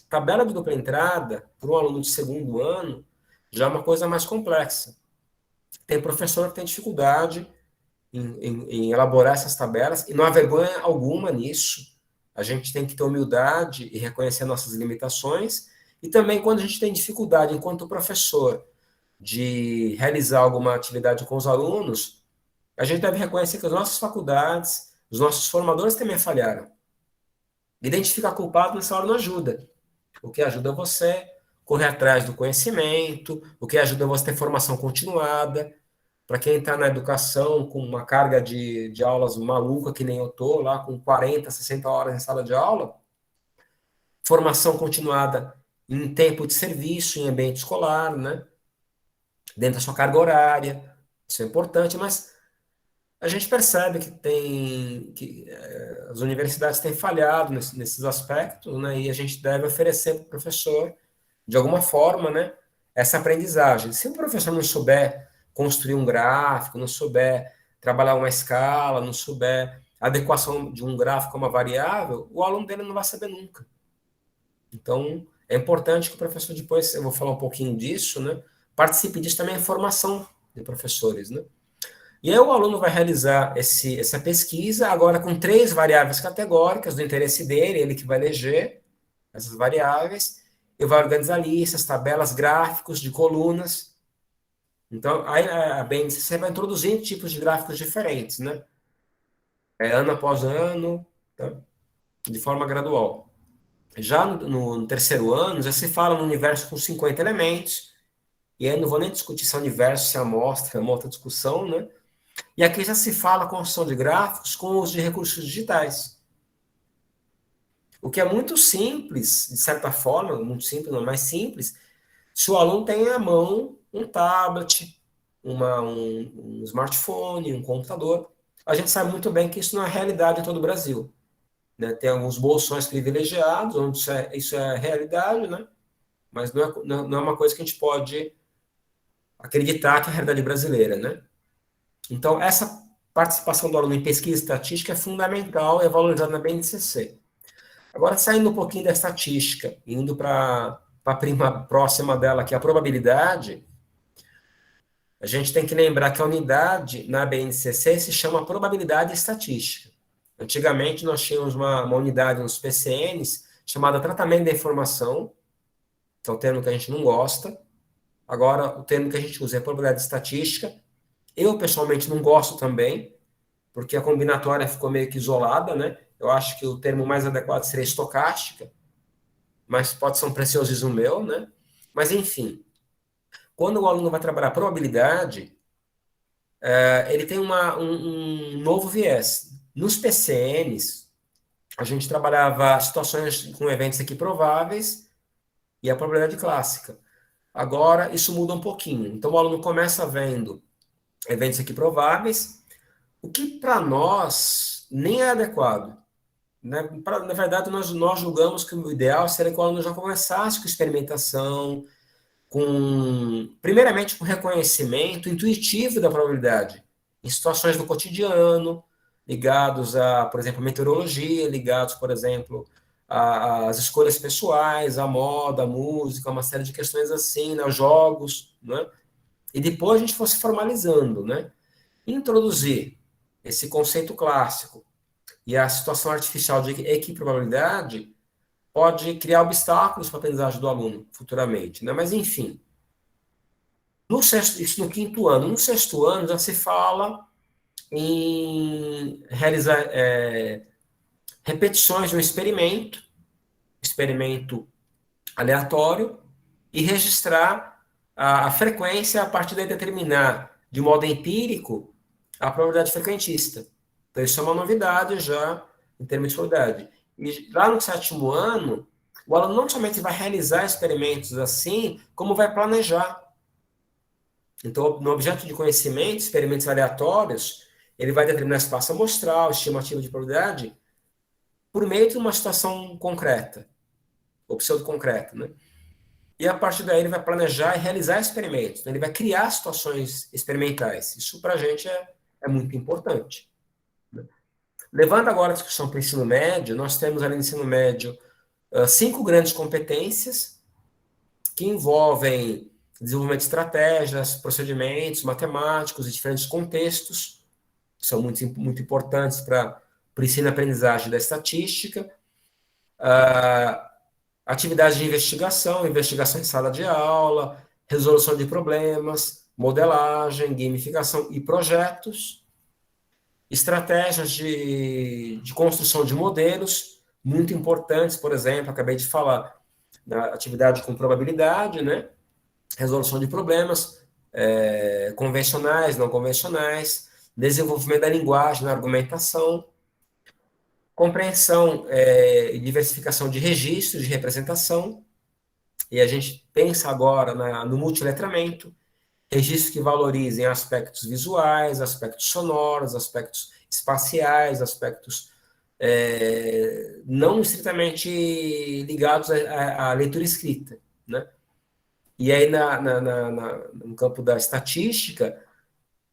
Tabela de dupla entrada, para um aluno de segundo ano, já é uma coisa mais complexa. Tem professor que tem dificuldade em elaborar essas tabelas, e não há vergonha alguma nisso. A gente tem que ter humildade e reconhecer nossas limitações, e também quando a gente tem dificuldade, enquanto professor, de realizar alguma atividade com os alunos, a gente deve reconhecer que as nossas faculdades, os nossos formadores também falharam. Identificar culpado nessa hora não ajuda. O que ajuda é você correr atrás do conhecimento, o que ajuda é você ter formação continuada. Para quem está na educação com uma carga de aulas maluca, que nem eu estou, lá com 40, 60 horas em sala de aula, formação continuada em tempo de serviço, em ambiente escolar, né? Dentro da sua carga horária, isso é importante, mas a gente percebe que as universidades têm falhado nesses aspectos, né? E a gente deve oferecer para o professor, de alguma forma, né, essa aprendizagem. Se o professor não souber construir um gráfico, não souber trabalhar uma escala, não souber a adequação de um gráfico a uma variável, o aluno dele não vai saber nunca. Então, é importante que o professor, depois, eu vou falar um pouquinho disso, né, participe disso também, a formação de professores, né? E aí o aluno vai realizar essa pesquisa, agora com 3 variáveis categóricas do interesse dele, ele que vai eleger essas variáveis, e vai organizar listas, tabelas, gráficos de colunas. Então, aí a BNCC vai introduzindo tipos de gráficos diferentes, né? Ano após ano, tá? De forma gradual. Já no terceiro ano, já se fala no universo com 50 elementos, e aí não vou nem discutir se é universo, se é amostra, é uma outra discussão, né? E aqui já se fala a construção de gráficos com o uso de recursos digitais. O que é muito simples, de certa forma, muito simples, não mais simples, se o aluno tem à mão um tablet, um smartphone, um computador. A gente sabe muito bem que isso não é realidade em todo o Brasil. Né? Tem alguns bolsões privilegiados, onde isso é realidade, né? Mas não é uma coisa que a gente pode acreditar que é a realidade brasileira. Né? Então, essa participação do aluno em pesquisa estatística é fundamental e é valorizada na BNCC. Agora, saindo um pouquinho da estatística, indo para a prima próxima dela, que é a probabilidade, a gente tem que lembrar que a unidade na BNCC se chama probabilidade estatística. Antigamente, nós tínhamos uma unidade nos PCNs chamada tratamento da informação, que é um termo que a gente não gosta. Agora, o termo que a gente usa é probabilidade estatística. Eu, pessoalmente, não gosto também, porque a combinatória ficou meio que isolada, né? Eu acho que o termo mais adequado seria estocástica, mas pode ser um preciosismo meu, né? Mas, enfim, quando o aluno vai trabalhar probabilidade, ele tem um novo viés. Nos PCNs, a gente trabalhava situações com eventos equiprováveis e a probabilidade clássica. Agora, isso muda um pouquinho. Então, o aluno começa vendo eventos equiprováveis, o que para nós nem é adequado. Né? Na verdade, nós julgamos que o ideal seria que o aluno já começasse com experimentação, primeiramente, com reconhecimento intuitivo da probabilidade, em situações do cotidiano, ligados a, por exemplo, meteorologia, ligados, por exemplo, às escolhas pessoais, à moda, à música, uma série de questões assim, né, aos jogos, né? E depois a gente fosse formalizando, né? Introduzir esse conceito clássico e a situação artificial de equiprobabilidade pode criar obstáculos para a aprendizagem do aluno futuramente, né? Mas, enfim, isso no quinto ano. No sexto ano já se fala em realizar repetições de um experimento aleatório, e registrar a frequência a partir de determinar, de modo empírico, a probabilidade frequentista. Então, isso é uma novidade já em termos de probabilidade. E lá no sétimo ano, o aluno não somente vai realizar experimentos assim, como vai planejar. Então, no objeto de conhecimento, experimentos aleatórios, ele vai determinar espaço amostral, estimativa de probabilidade, por meio de uma situação concreta, ou pseudo-concreta, né? E a partir daí ele vai planejar e realizar experimentos, né? Ele vai criar situações experimentais. Isso para a gente é muito importante. Né? Levando agora a discussão para o ensino médio, nós temos ali no ensino médio 5 grandes competências que envolvem desenvolvimento de estratégias, procedimentos matemáticos e diferentes contextos, que são muito, muito importantes para o ensino e aprendizagem da estatística. Atividades de investigação em sala de aula, resolução de problemas, modelagem, gamificação e projetos, estratégias de construção de modelos, muito importantes, por exemplo, acabei de falar da atividade com probabilidade, né? Resolução de problemas convencionais, não convencionais, desenvolvimento da linguagem na argumentação, compreensão e diversificação de registros de representação, e a gente pensa agora no multiletramento, registros que valorizem aspectos visuais, aspectos sonoros, aspectos espaciais, aspectos não estritamente ligados à leitura escrita, né? E aí, no campo da estatística,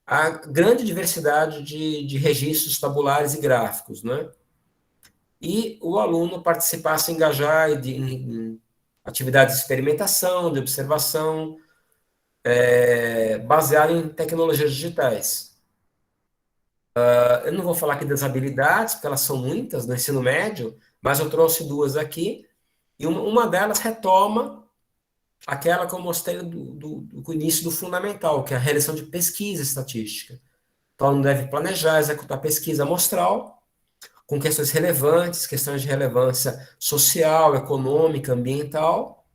há grande diversidade de registros tabulares e gráficos, né? E o aluno participar, se engajar em atividades de experimentação, de observação, baseado em tecnologias digitais. Eu não vou falar aqui das habilidades, porque elas são muitas no ensino médio, mas eu trouxe 2 aqui, e uma delas retoma aquela que eu mostrei do início do fundamental, que é a realização de pesquisa estatística. Então, o aluno deve planejar, executar pesquisa amostral, com questões relevantes, questões de relevância social, econômica, ambiental,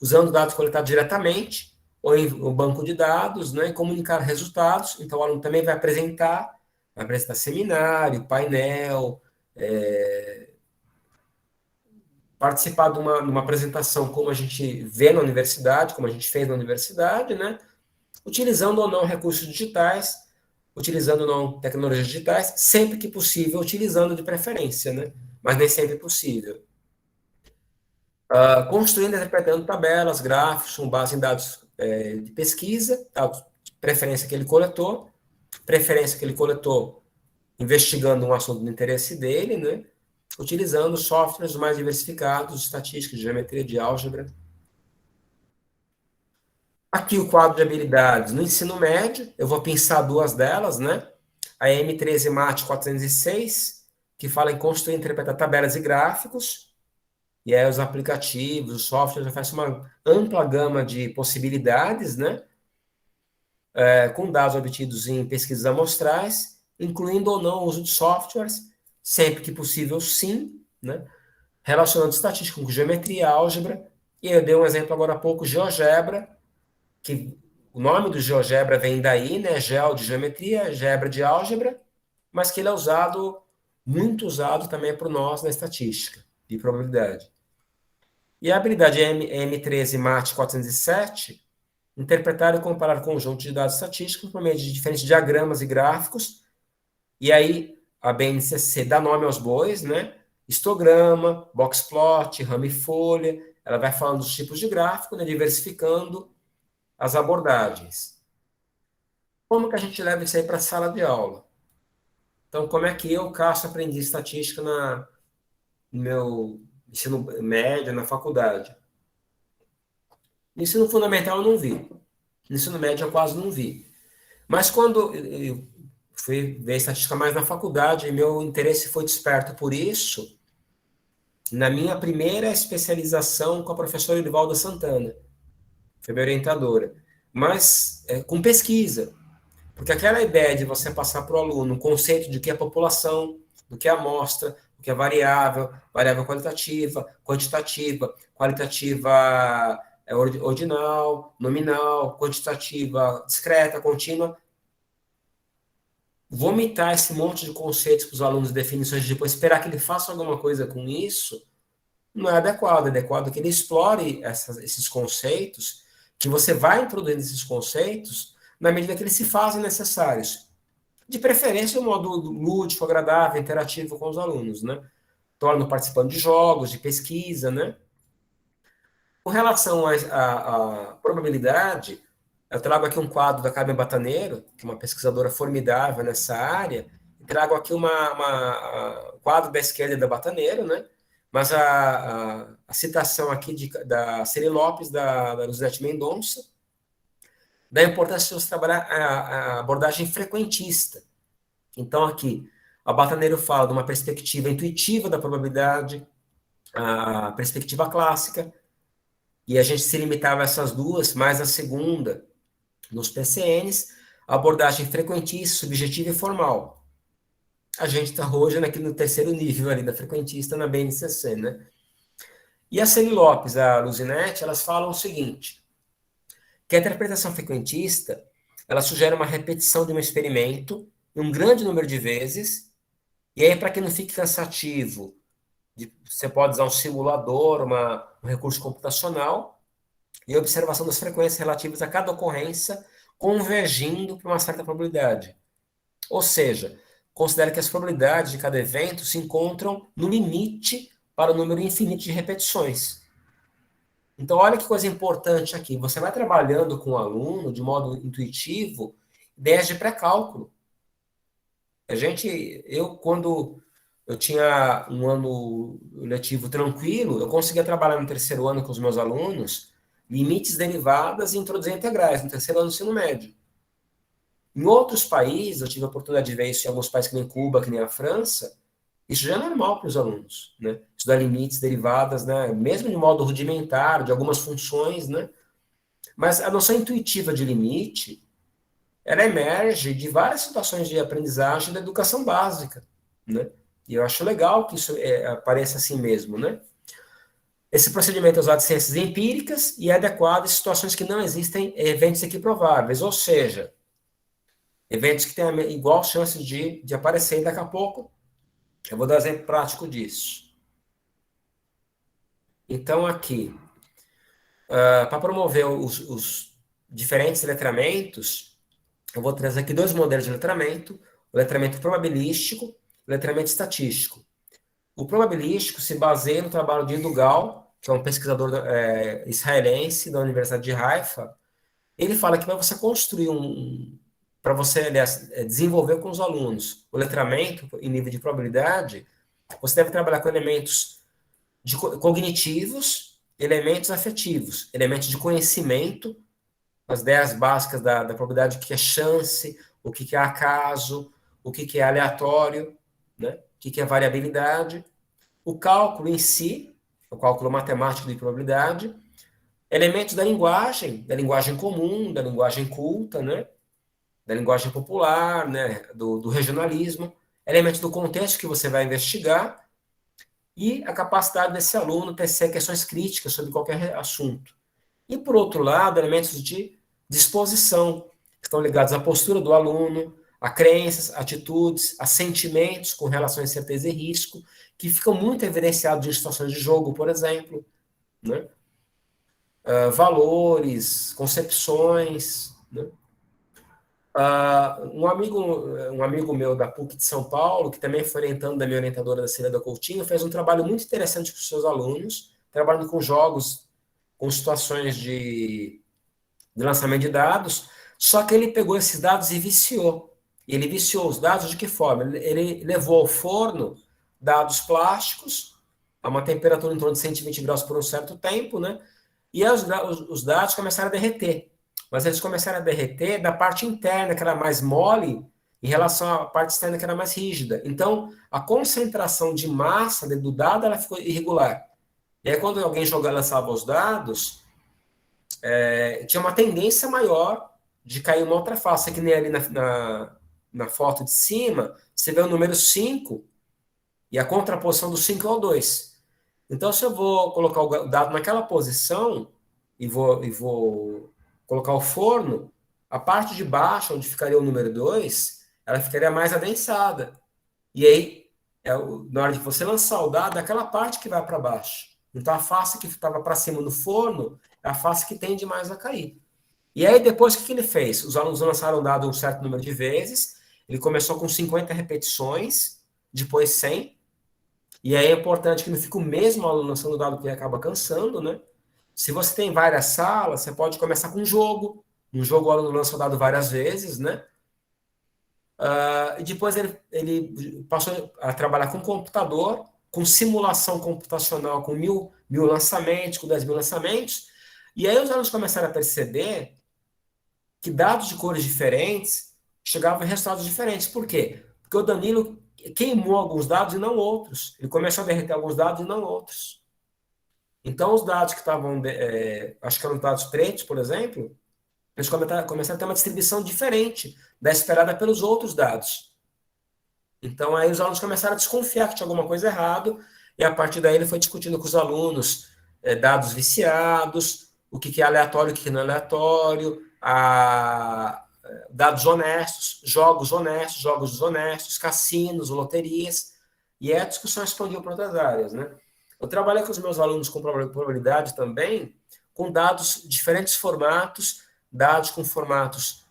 usando dados coletados diretamente, ou em um banco de dados, né, e comunicar resultados. Então, o aluno também vai apresentar seminário, painel, participar de uma apresentação como a gente vê na universidade, como a gente fez na universidade, né? Utilizando ou não recursos digitais, utilizando ou não tecnologias digitais, sempre que possível, utilizando de preferência, né? Mas nem sempre é possível. Construindo e interpretando tabelas, gráficos, com base em dados de pesquisa, dados de preferência que ele coletou, investigando um assunto do interesse dele, né? Utilizando softwares mais diversificados, de estatística, de geometria, de álgebra. Aqui o quadro de habilidades no ensino médio, eu vou pensar duas delas, né? A M13 Mate 406, que fala em construir e interpretar tabelas e gráficos, e aí os aplicativos, os softwares oferecem uma ampla gama de possibilidades, né? Com dados obtidos em pesquisas amostrais, incluindo ou não o uso de softwares, sempre que possível, sim, né? Relacionando estatística com geometria, álgebra, e eu dei um exemplo agora há pouco, GeoGebra, que o nome do GeoGebra vem daí, né? Geo de geometria, Gebra de álgebra, mas que ele é usado, muito usado também por nós na estatística de probabilidade. E a habilidade M13 Mate 407, interpretar e comparar conjunto de dados estatísticos por meio de diferentes diagramas e gráficos, e aí a BNCC dá nome aos bois, né? Histograma, boxplot, rama e folha, ela vai falando dos tipos de gráfico, né? Diversificando as abordagens. Como que a gente leva isso aí para a sala de aula? Então, como é que eu, Cássio, aprendi estatística no meu ensino médio, na faculdade? No ensino fundamental eu não vi. No ensino médio eu quase não vi. Mas quando eu fui ver estatística mais na faculdade, e meu interesse foi desperto por isso, na minha primeira especialização com a professora Edivalda Santana, foi minha orientadora, mas com pesquisa. Porque aquela ideia de você passar para o aluno um conceito de que é população, do que é amostra, do que é variável, variável qualitativa, quantitativa, qualitativa ordinal, nominal, quantitativa discreta, contínua. Vomitar esse monte de conceitos para os alunos, definições, e depois esperar que ele faça alguma coisa com isso, não é adequado. É adequado que ele explore esses conceitos, que você vai introduzindo esses conceitos na medida que eles se fazem necessários. De preferência, de um modo lúdico, agradável, interativo com os alunos, né? Torno participando de jogos, de pesquisa, né? Com relação à probabilidade, eu trago aqui um quadro da Carmen Bataneiro, que é uma pesquisadora formidável nessa área, e trago aqui um quadro da esquerda da Bataneiro, né? Mas a citação aqui da Celi Lopes, da Luzete Mendonça, da importância de você trabalhar a abordagem frequentista. Então, aqui, a Bataneiro fala de uma perspectiva intuitiva da probabilidade, a perspectiva clássica, e a gente se limitava a essas duas, mais a segunda, nos PCNs, a abordagem frequentista, subjetiva e formal. A gente está hoje aqui no terceiro nível ali da frequentista na BNCC, né? E a Celi Lopes, a Luzinete, elas falam o seguinte, que a interpretação frequentista, ela sugere uma repetição de um experimento um grande número de vezes, e aí, para que não fique cansativo, você pode usar um simulador, um recurso computacional, e observação das frequências relativas a cada ocorrência, convergindo para uma certa probabilidade. Ou seja, considere que as probabilidades de cada evento se encontram no limite para o número infinito de repetições. Então, olha que coisa importante aqui. Você vai trabalhando com o aluno de modo intuitivo, ideias de pré-cálculo. Quando eu tinha um ano letivo tranquilo, eu conseguia trabalhar no terceiro ano com os meus alunos, limites, derivadas e introduzir integrais, no terceiro ano do ensino médio. Em outros países, eu tive a oportunidade de ver isso em alguns países que nem Cuba, que nem a França, isso já é normal para os alunos, né? Estudar limites, derivadas, né? Mesmo de modo rudimentar, de algumas funções, né? Mas a noção intuitiva de limite, ela emerge de várias situações de aprendizagem da educação básica, né? E eu acho legal que isso apareça assim mesmo, né? Esse procedimento é usado em ciências empíricas e é adequado em situações que não existem eventos equiprováveis, ou seja, eventos que têm igual chance de aparecer daqui a pouco. Eu vou dar um exemplo prático disso. Então, aqui, para promover os diferentes letramentos, eu vou trazer aqui 2 modelos de letramento, o letramento probabilístico e o letramento estatístico. O probabilístico se baseia no trabalho de Dugal, que é um pesquisador israelense da Universidade de Haifa. Ele fala que para você construir para você, aliás, desenvolver com os alunos o letramento em nível de probabilidade, você deve trabalhar com elementos cognitivos, elementos afetivos, elementos de conhecimento, as ideias básicas da probabilidade, o que é chance, o que é acaso, o que é aleatório, né? O que é variabilidade, o cálculo em si, o cálculo matemático de probabilidade, elementos da linguagem comum, da linguagem culta, né? Da linguagem popular, né? Do regionalismo, elementos do contexto que você vai investigar e a capacidade desse aluno tecer questões críticas sobre qualquer assunto. E, por outro lado, elementos de disposição, que estão ligados à postura do aluno, a crenças, atitudes, a sentimentos com relação a incerteza e risco, que ficam muito evidenciados em situações de jogo, por exemplo, né? Valores, concepções, né? Um amigo meu da PUC de São Paulo, que também foi orientando da minha orientadora da Cília da Coutinho, fez um trabalho muito interessante com os seus alunos, trabalhando com jogos, com situações de lançamento de dados, só que ele pegou esses dados e viciou. E ele viciou os dados de que forma? Ele levou ao forno dados plásticos a uma temperatura em torno de 120 graus por um certo tempo, né? E aí os dados começaram a derreter. Mas eles começaram a derreter da parte interna, que era mais mole, em relação à parte externa, que era mais rígida. Então, a concentração de massa do dado ela ficou irregular. E aí, quando alguém lançava os dados, tinha uma tendência maior de cair uma outra face, que nem ali na foto de cima, você vê o número 5 e a contraposição do 5 é o 2. Então, se eu vou colocar o dado naquela posição e vou colocar o forno, a parte de baixo, onde ficaria o número 2, ela ficaria mais adensada. E aí, na hora de você lançar o dado, é aquela parte que vai para baixo. Então, a face que estava para cima no forno é a face que tende mais a cair. E aí, depois, o que ele fez? Os alunos lançaram o dado um certo número de vezes, ele começou com 50 repetições, depois 100, e aí é importante que não fique o mesmo aluno lançando o dado, que acaba cansando, né? Se você tem várias salas, você pode começar com um jogo. Um jogo o aluno lança o dado várias vezes, né? E depois ele passou a trabalhar com computador, com simulação computacional, com 1.000 lançamentos, com 10.000 lançamentos. E aí os alunos começaram a perceber que dados de cores diferentes chegavam a resultados diferentes. Por quê? Porque o Danilo queimou alguns dados e não outros. Ele começou a derreter alguns dados e não outros. Então, os dados que estavam, acho que eram dados pretos, por exemplo, eles começaram a ter uma distribuição diferente da esperada pelos outros dados. Então, aí os alunos começaram a desconfiar que tinha alguma coisa errada, e a partir daí ele foi discutindo com os alunos dados viciados, o que é aleatório, o que não é aleatório, dados honestos, jogos desonestos, cassinos, loterias, e a discussão expandiu para outras áreas, né? Eu trabalhei com os meus alunos com probabilidade também, com dados de diferentes formatos, dados com formatos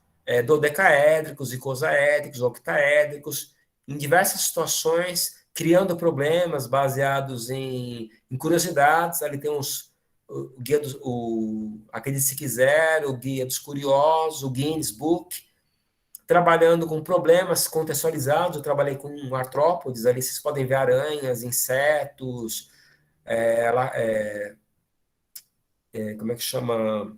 dodecaédricos, icosaédricos, octaédricos, em diversas situações, criando problemas baseados em curiosidades. Ali tem o guia Acredite Se Quiser, o Guia dos Curiosos, o Guinness Book, trabalhando com problemas contextualizados. Eu trabalhei com artrópodes, ali vocês podem ver aranhas, insetos, como é que chama?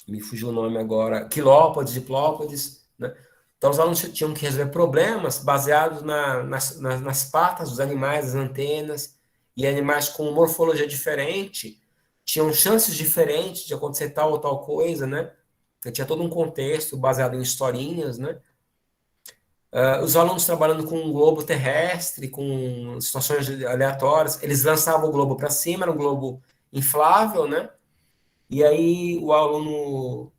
Me fugiu o nome agora. Quilópodes, diplópodes, né? Então, os alunos tinham que resolver problemas baseados nas patas dos animais, as antenas, e animais com morfologia diferente tinham chances diferentes de acontecer tal ou tal coisa, né? Tinha todo um contexto baseado em historinhas, né? Os alunos trabalhando com um globo terrestre, com situações aleatórias, eles lançavam o globo para cima, era um globo inflável, né? E aí o aluno,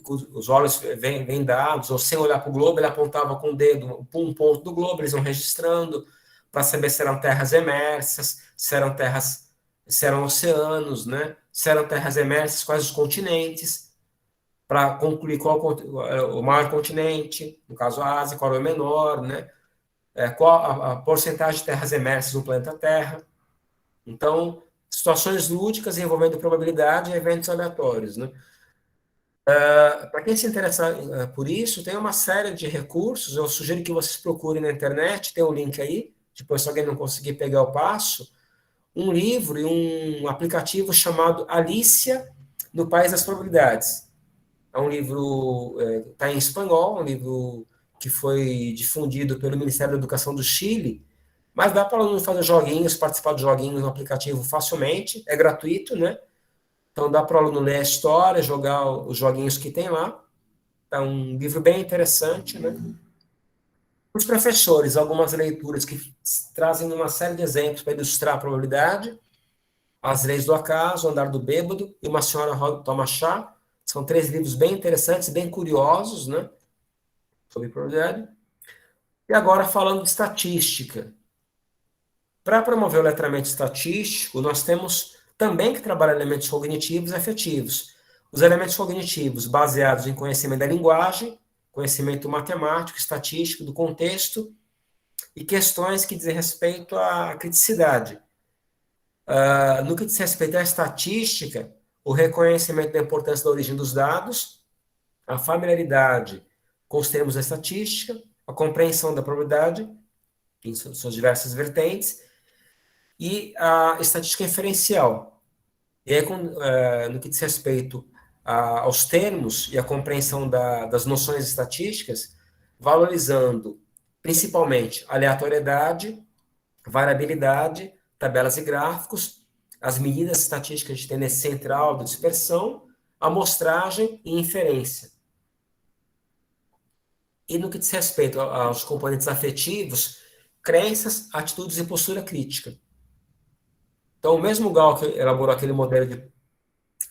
os olhos vendados, ou sem olhar para o globo, ele apontava com o dedo um ponto do globo, eles iam registrando para saber se eram terras emersas, se eram terras se eram oceanos, né? Se eram terras emersas, quais os continentes, para concluir qual o maior continente, no caso a Ásia, qual é o menor, né? Qual a porcentagem de terras emersas no planeta Terra. Então, situações lúdicas envolvendo probabilidade e eventos aleatórios, né? Para quem se interessar por isso, tem uma série de recursos, eu sugiro que vocês procurem na internet, tem um link aí, depois se alguém não conseguir pegar, eu passo, um livro e um aplicativo chamado Alicia no País das Probabilidades. É um livro, está em espanhol, um livro que foi difundido pelo Ministério da Educação do Chile, mas dá para o aluno fazer joguinhos, participar de joguinhos no aplicativo facilmente, é gratuito, né? Então dá para o aluno ler a história, jogar os joguinhos que tem lá. É um livro bem interessante, né? Os professores, algumas leituras que trazem uma série de exemplos para ilustrar a probabilidade. As Leis do Acaso, O Andar do Bêbado e Uma Senhora Toma Chá. São 3 livros bem interessantes, bem curiosos, né? Sobre probabilidade. E agora falando de estatística. Para promover o letramento estatístico, nós temos também que trabalhar elementos cognitivos e afetivos. Os elementos cognitivos baseados em conhecimento da linguagem, conhecimento matemático, estatístico, do contexto, e questões que dizem respeito à criticidade. No que diz respeito à estatística, o reconhecimento da importância da origem dos dados, a familiaridade com os termos da estatística, a compreensão da probabilidade, em suas diversas vertentes, e a estatística inferencial. E aí, no que diz respeito aos termos e a compreensão das noções estatísticas, valorizando principalmente aleatoriedade, variabilidade, tabelas e gráficos, as medidas estatísticas de tendência central, de dispersão, amostragem e inferência. E no que diz respeito aos componentes afetivos, crenças, atitudes e postura crítica. Então, o mesmo Gall que elaborou aquele modelo de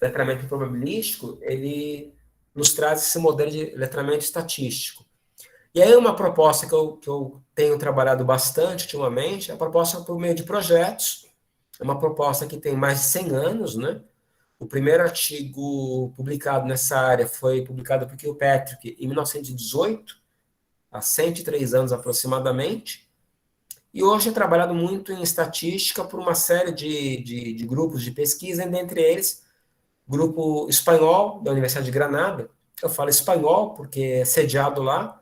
letramento probabilístico, ele nos traz esse modelo de letramento estatístico. E aí uma proposta que eu tenho trabalhado bastante ultimamente, é a proposta por meio de projetos. É uma proposta que tem mais de 100 anos, né? O primeiro artigo publicado nessa área foi publicado por Kilpatrick em 1918, há 103 anos aproximadamente. E hoje é trabalhado muito em estatística por uma série de grupos de pesquisa, dentre eles, grupo espanhol da Universidade de Granada. Eu falo espanhol porque é sediado lá,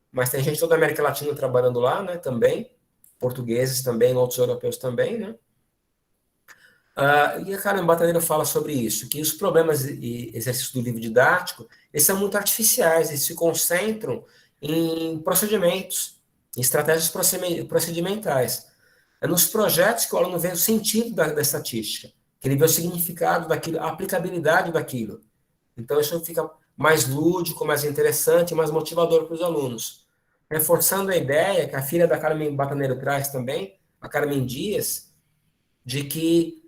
mas tem gente toda a América Latina trabalhando lá, né, também, portugueses também, outros europeus também, né. E a Karen Bataneira fala sobre isso, que os problemas e exercícios do livro didático, eles são muito artificiais, eles se concentram em procedimentos, em estratégias procedimentais. É nos projetos que o aluno vê o sentido da estatística, que ele vê o significado daquilo, a aplicabilidade daquilo. Então, isso fica mais lúdico, mais interessante, mais motivador para os alunos. Reforçando a ideia que a filha da Carmen Bataneiro traz também, a Carmen Dias, de que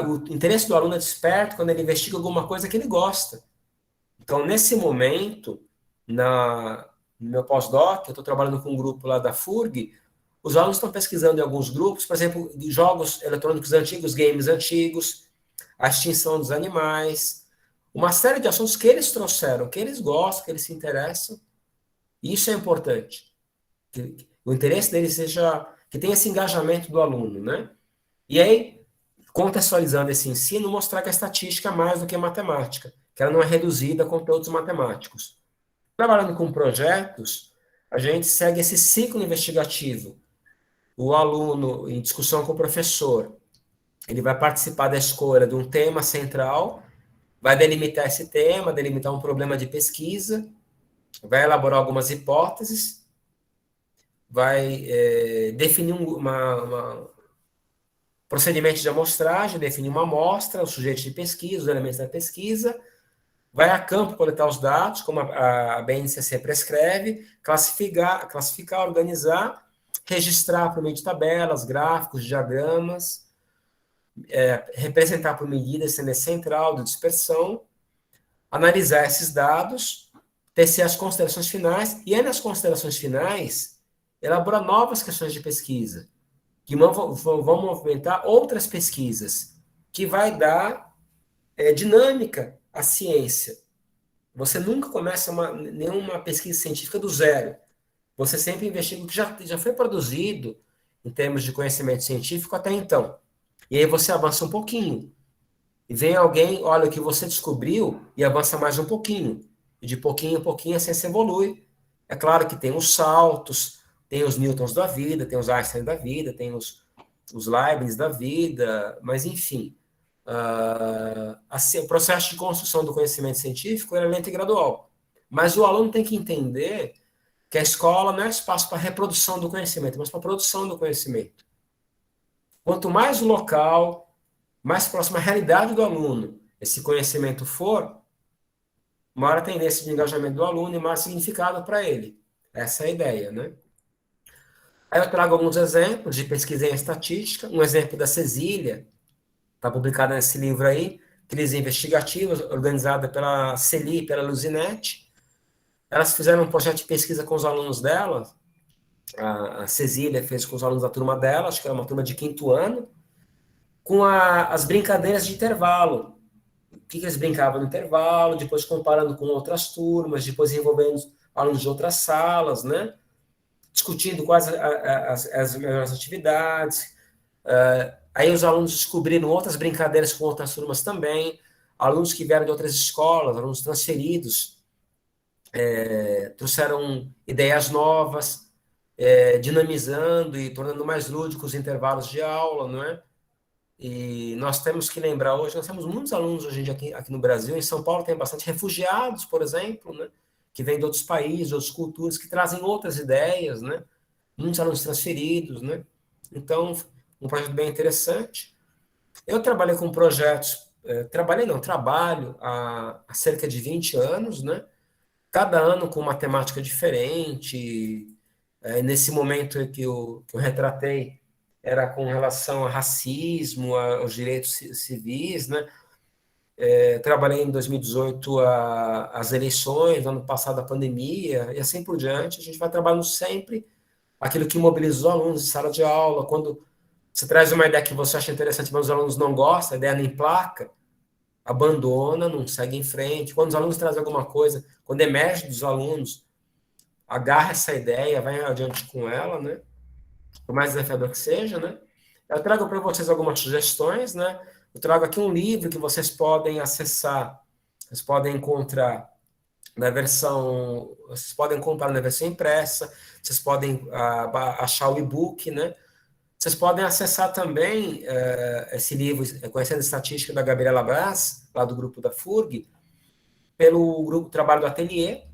o interesse do aluno é desperto quando ele investiga alguma coisa que ele gosta. Então, nesse momento, no meu pós-doc, eu estou trabalhando com um grupo lá da FURG, os alunos estão pesquisando em alguns grupos, por exemplo, jogos eletrônicos antigos, games antigos, a extinção dos animais, uma série de assuntos que eles trouxeram, que eles gostam, que eles se interessam. E isso é importante. Que o interesse deles seja, que tenha esse engajamento do aluno, né? E aí, contextualizando esse ensino, mostrar que a estatística é mais do que matemática, que ela não é reduzida a conteúdos matemáticos. Trabalhando com projetos, a gente segue esse ciclo investigativo. O aluno, em discussão com o professor, ele vai participar da escolha de um tema central, vai delimitar esse tema, delimitar um problema de pesquisa, vai elaborar algumas hipóteses, vai definir procedimento de amostragem, definir uma amostra, os sujeitos de pesquisa, os elementos da pesquisa, vai a campo coletar os dados, como a BNCC prescreve, classificar, organizar, registrar por meio de tabelas, gráficos, diagramas, representar por medidas, sendo central, de dispersão, analisar esses dados, tecer as considerações finais, e aí nas considerações finais, elaborar novas questões de pesquisa. que vão movimentar outras pesquisas, que vai dar dinâmica à ciência. Você nunca começa nenhuma pesquisa científica do zero. Você sempre investiga o que já foi produzido em termos de conhecimento científico até então. E aí você avança um pouquinho. E vem alguém, olha o que você descobriu e avança mais um pouquinho. E de pouquinho em pouquinho a ciência evolui. É claro que tem os saltos, tem os Newtons da vida, tem os Einstein da vida, tem os Leibniz da vida, mas enfim. O processo de construção do conhecimento científico é lento e gradual. Mas o aluno tem que entender que a escola não é espaço para reprodução do conhecimento, mas para produção do conhecimento. Quanto mais local, mais próximo à realidade do aluno esse conhecimento for, maior a tendência de engajamento do aluno e maior significado para ele. Essa é a ideia, né? Aí eu trago alguns exemplos de pesquisa em estatística. Um exemplo da Cecília, está publicada nesse livro aí, Crise Investigativa, organizada pela Celi e pela Luzinete. Elas fizeram um projeto de pesquisa com os alunos dela. A Cecília fez com os alunos da turma dela, acho que era uma turma de 5º ano, com as brincadeiras de intervalo. O que eles brincavam no intervalo, depois comparando com outras turmas, depois envolvendo alunos de outras salas, né? Discutindo quais as melhores atividades. Aí os alunos descobriram outras brincadeiras com outras turmas também, alunos que vieram de outras escolas, alunos transferidos, trouxeram ideias novas, dinamizando e tornando mais lúdicos os intervalos de aula, não é? E nós temos que lembrar hoje, nós temos muitos alunos hoje em dia aqui no Brasil, em São Paulo tem bastante refugiados, por exemplo, né? Que vêm de outros países, de outras culturas, que trazem outras ideias, né? Muitos alunos transferidos, né? Então, um projeto bem interessante. Eu trabalhei com projetos, trabalho há cerca de 20 anos, né? Cada ano com uma temática diferente. Nesse momento que eu retratei, era com relação a racismo, aos direitos civis, né? Trabalhei em 2018 as eleições, ano passado a pandemia, e assim por diante. A gente vai trabalhando sempre aquilo que mobiliza os alunos em sala de aula. Quando você traz uma ideia que você acha interessante, mas os alunos não gostam, a ideia não emplaca, abandona, não segue em frente. Quando os alunos trazem alguma coisa, quando emerge dos alunos, agarra essa ideia, vai adiante com ela, né? Por mais desafiador que seja, né? Eu trago para vocês algumas sugestões, né? Eu trago aqui um livro que vocês podem acessar, vocês podem encontrar na versão, vocês podem comprar na versão impressa, vocês podem achar o e-book, né? Vocês podem acessar também esse livro, Conhecendo a Estatística, da Gabriela Braz, lá do grupo da FURG, pelo grupo Trabalho do Ateliê,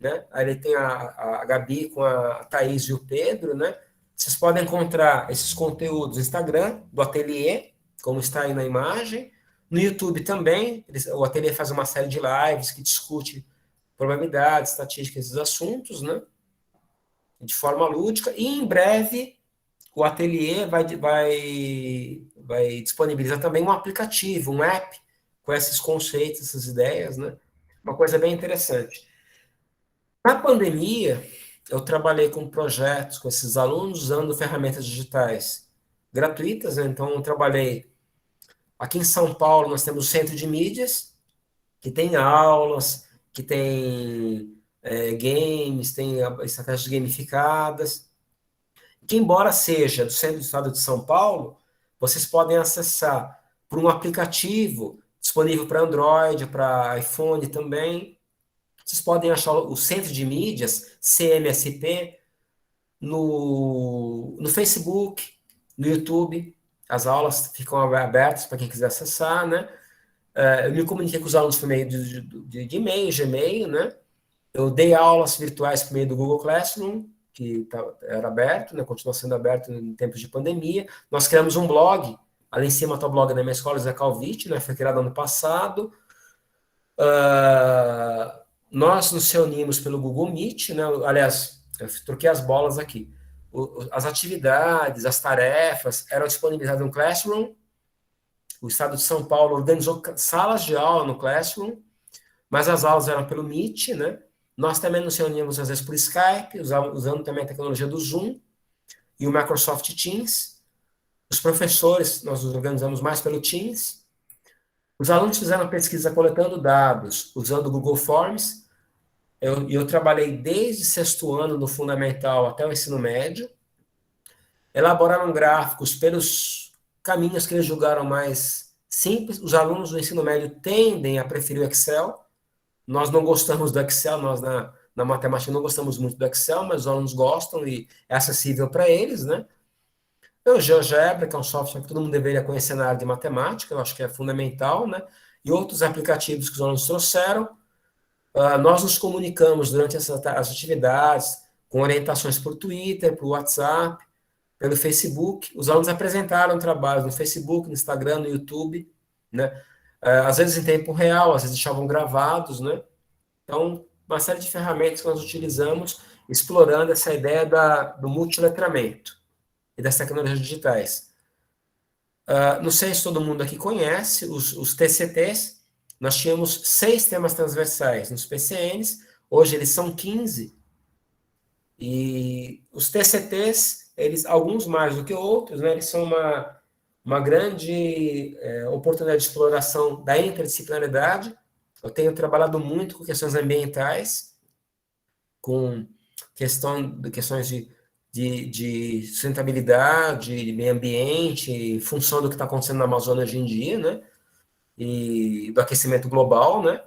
né? Aí ele tem a Gabi com a Thaís e o Pedro, né? Vocês podem encontrar esses conteúdos no Instagram do Ateliê, como está aí na imagem. No YouTube também, o Ateliê faz uma série de lives que discute probabilidades, estatísticas, esses assuntos, né? De forma lúdica. E em breve o Ateliê vai disponibilizar também um aplicativo, um app, com esses conceitos, essas ideias, né? Uma coisa bem interessante. Na pandemia, eu trabalhei com projetos com esses alunos usando ferramentas digitais gratuitas, né? Então eu trabalhei aqui em São Paulo, nós temos o Centro de Mídias, que tem aulas, que tem games, tem estratégias gamificadas, que embora seja do centro do estado de São Paulo, vocês podem acessar por um aplicativo disponível para Android, para iPhone também. Vocês podem achar o Centro de Mídias, CMSP, no Facebook, no YouTube. As aulas ficam abertas para quem quiser acessar, né? Eu me comuniquei com os alunos por meio de e-mail, Gmail, né? Eu dei aulas virtuais por meio do Google Classroom, que era aberto, né? Continua sendo aberto em tempos de pandemia. Nós criamos um blog, ali em cima está o blog da minha escola, Zé Calvite, né? Foi criado ano passado. Nós nos reunimos pelo Google Meet, né? Aliás, eu troquei as bolas aqui. As atividades, as tarefas eram disponibilizadas no Classroom. O Estado de São Paulo organizou salas de aula no Classroom, mas as aulas eram pelo Meet, né? Nós também nos reuníamos, às vezes, por Skype, usando também a tecnologia do Zoom e o Microsoft Teams. Os professores, nós nos organizamos mais pelo Teams. Os alunos fizeram pesquisa coletando dados, usando o Google Forms. Eu trabalhei desde sexto ano no fundamental até o ensino médio. Elaboraram gráficos pelos caminhos que eles julgaram mais simples. Os alunos do ensino médio tendem a preferir o Excel. Nós não gostamos do Excel, nós na matemática não gostamos muito do Excel, mas os alunos gostam e é acessível para eles, né? O GeoGebra, que é um software que todo mundo deveria conhecer na área de matemática, eu acho que é fundamental, né? E outros aplicativos que os alunos trouxeram. Nós nos comunicamos durante as atividades com orientações por Twitter, por WhatsApp, pelo Facebook. Os alunos apresentaram trabalhos no Facebook, no Instagram, no YouTube, né? Às vezes em tempo real, às vezes deixavam gravados, né? Então, uma série de ferramentas que nós utilizamos explorando essa ideia do multiletramento e das tecnologias digitais. Não sei se todo mundo aqui conhece os TCTs. Nós tínhamos 6 temas transversais nos PCNs, hoje eles são 15. E os TCTs, alguns mais do que outros, né, eles são uma grande oportunidade de exploração da interdisciplinaridade. Eu tenho trabalhado muito com questões ambientais, com questões de sustentabilidade, de meio ambiente, em função do que está acontecendo na Amazônia hoje em dia, né? E do aquecimento global, né?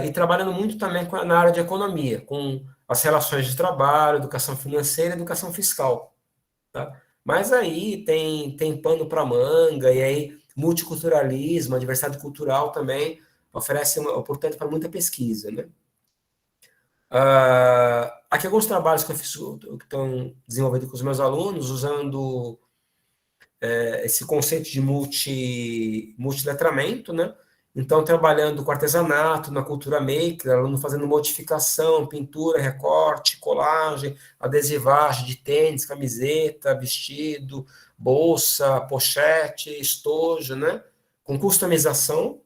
E trabalhando muito também na área de economia, com as relações de trabalho, educação financeira e educação fiscal, tá? Mas aí tem pano para manga, e aí multiculturalismo, a diversidade cultural também oferece uma oportunidade para muita pesquisa, né? Aqui alguns trabalhos que eu fiz, que estão desenvolvidos com os meus alunos, usando esse conceito de multiletramento, né? Então, trabalhando com artesanato, na cultura maker, aluno fazendo modificação, pintura, recorte, colagem, adesivagem de tênis, camiseta, vestido, bolsa, pochete, estojo, né? Com customização,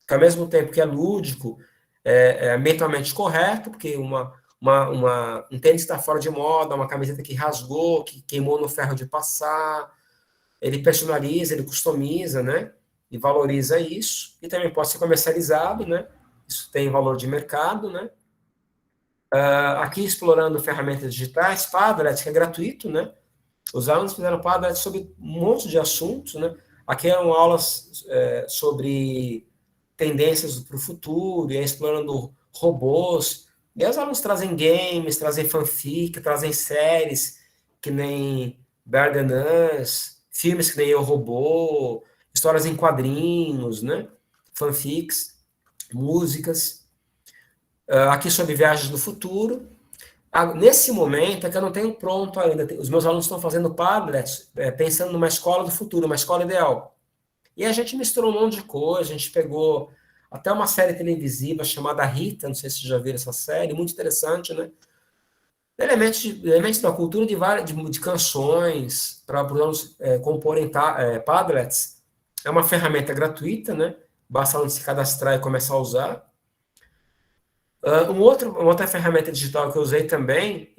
que ao mesmo tempo que é lúdico, é mentalmente correto, porque um tênis está fora de moda, uma camiseta que rasgou, que queimou no ferro de passar, ele personaliza, ele customiza, né? E valoriza isso, e também pode ser comercializado, né? Isso tem valor de mercado, né? Aqui explorando ferramentas digitais, Padlet, que é gratuito, né? Os alunos fizeram Padlet sobre um monte de assuntos, né? Aqui eram aulas sobre tendências para o futuro, e aí explorando robôs, e aí os alunos trazem games, trazem fanfic, trazem séries, que nem Bear Than Us, filmes que nem Eu, Robô, histórias em quadrinhos, né? Fanfics, músicas. Aqui sobre viagens no futuro. Nesse momento é que eu não tenho pronto ainda. Os meus alunos estão fazendo Padlet, pensando numa escola do futuro, uma escola ideal. E a gente misturou um monte de coisa, a gente pegou até uma série televisiva chamada Rita, não sei se vocês já viram essa série, muito interessante, né? Elementos da cultura de canções, para os alunos comporem Padlets. É uma ferramenta gratuita, né? Basta aluno se cadastrar e começar a usar. Uma outra ferramenta digital que eu usei também,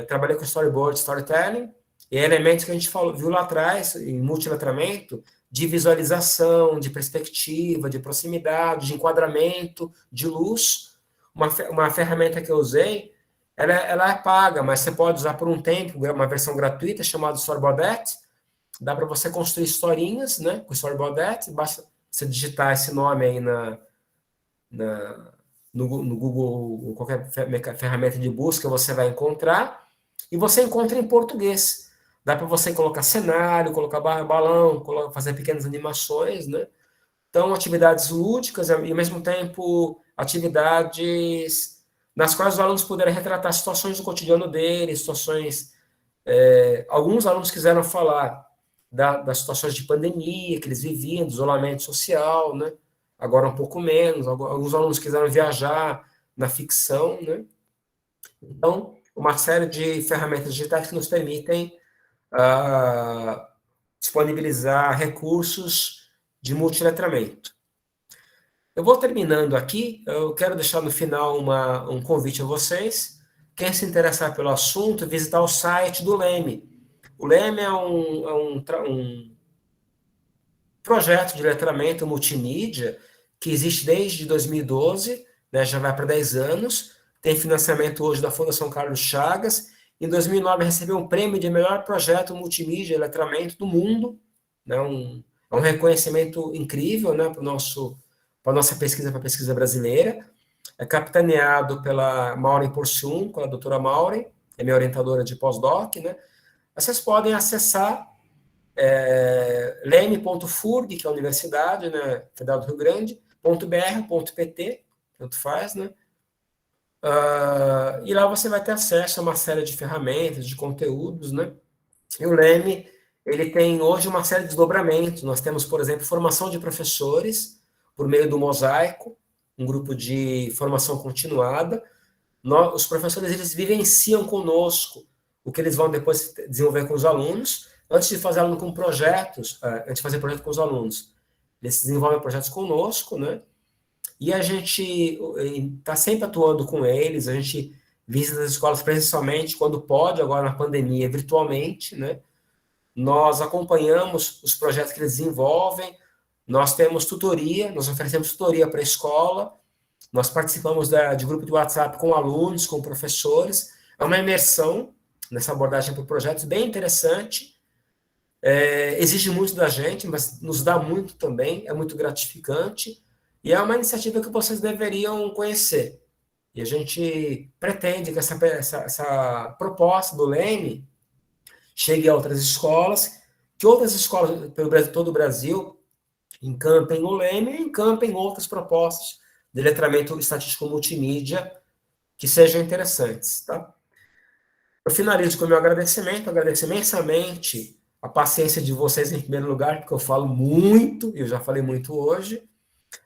trabalhei com storyboard, storytelling, e elementos que a gente viu lá atrás, em multiletramento, de visualização, de perspectiva, de proximidade, de enquadramento, de luz. Uma ferramenta que eu usei, ela é paga, mas você pode usar por um tempo, uma versão gratuita chamada Storyboardette. Dá para você construir historinhas, né, com Storyboardette. Basta você digitar esse nome aí no Google, qualquer ferramenta de busca, você vai encontrar, e você encontra em português. Dá para você colocar cenário, colocar balão, fazer pequenas animações, né? Então, atividades lúdicas e, ao mesmo tempo, atividades nas quais os alunos puderam retratar situações do cotidiano deles, situações... alguns alunos quiseram falar das situações de pandemia que eles viviam, do isolamento social, né? Agora um pouco menos. Alguns alunos quiseram viajar na ficção, né? Então, uma série de ferramentas digitais que nos permitem disponibilizar recursos de multiletramento. Eu vou terminando aqui. Eu quero deixar no final um convite a vocês. Quem se interessar pelo assunto, visitar o site do Leme. O Leme é um projeto de letramento multimídia que existe desde 2012, né, já vai para 10 anos, tem financiamento hoje da Fundação Carlos Chagas. Em 2009 recebeu um prêmio de melhor projeto multimídia e letramento do mundo, né, é um reconhecimento incrível, né, para a nossa pesquisa, para a pesquisa brasileira. É capitaneado pela Maureen Porciun, com a doutora Maureen, é minha orientadora de pós-doc, né. Vocês podem acessar leme.furg, que é a Universidade, né, Federal do Rio Grande, .br.pt, tanto faz, né? E lá você vai ter acesso a uma série de ferramentas, de conteúdos, né? E o Leme, ele tem hoje uma série de desdobramentos. Nós temos, por exemplo, formação de professores por meio do Mosaico, um grupo de formação continuada. Os professores, eles vivenciam conosco o que eles vão depois desenvolver com os alunos, antes de fazer aluno com projetos, antes de fazer projeto com os alunos. Eles desenvolvem projetos conosco, né? E a gente está sempre atuando com eles, a gente visita as escolas presencialmente, quando pode, agora na pandemia, virtualmente, né? Nós acompanhamos os projetos que eles desenvolvem, nós temos tutoria, nós oferecemos tutoria para a escola, nós participamos de grupo de WhatsApp com alunos, com professores, é uma imersão nessa abordagem para projetos bem interessante, exige muito da gente, mas nos dá muito também, é muito gratificante, e é uma iniciativa que vocês deveriam conhecer. E a gente pretende que essa proposta do Leme chegue a outras escolas, que outras escolas pelo Brasil, todo o Brasil encampem o Leme e encampem outras propostas de letramento estatístico multimídia que sejam interessantes. Tá? Eu finalizo com o meu agradecimento, agradeço imensamente a paciência de vocês em primeiro lugar, porque eu falo muito, eu já falei muito hoje.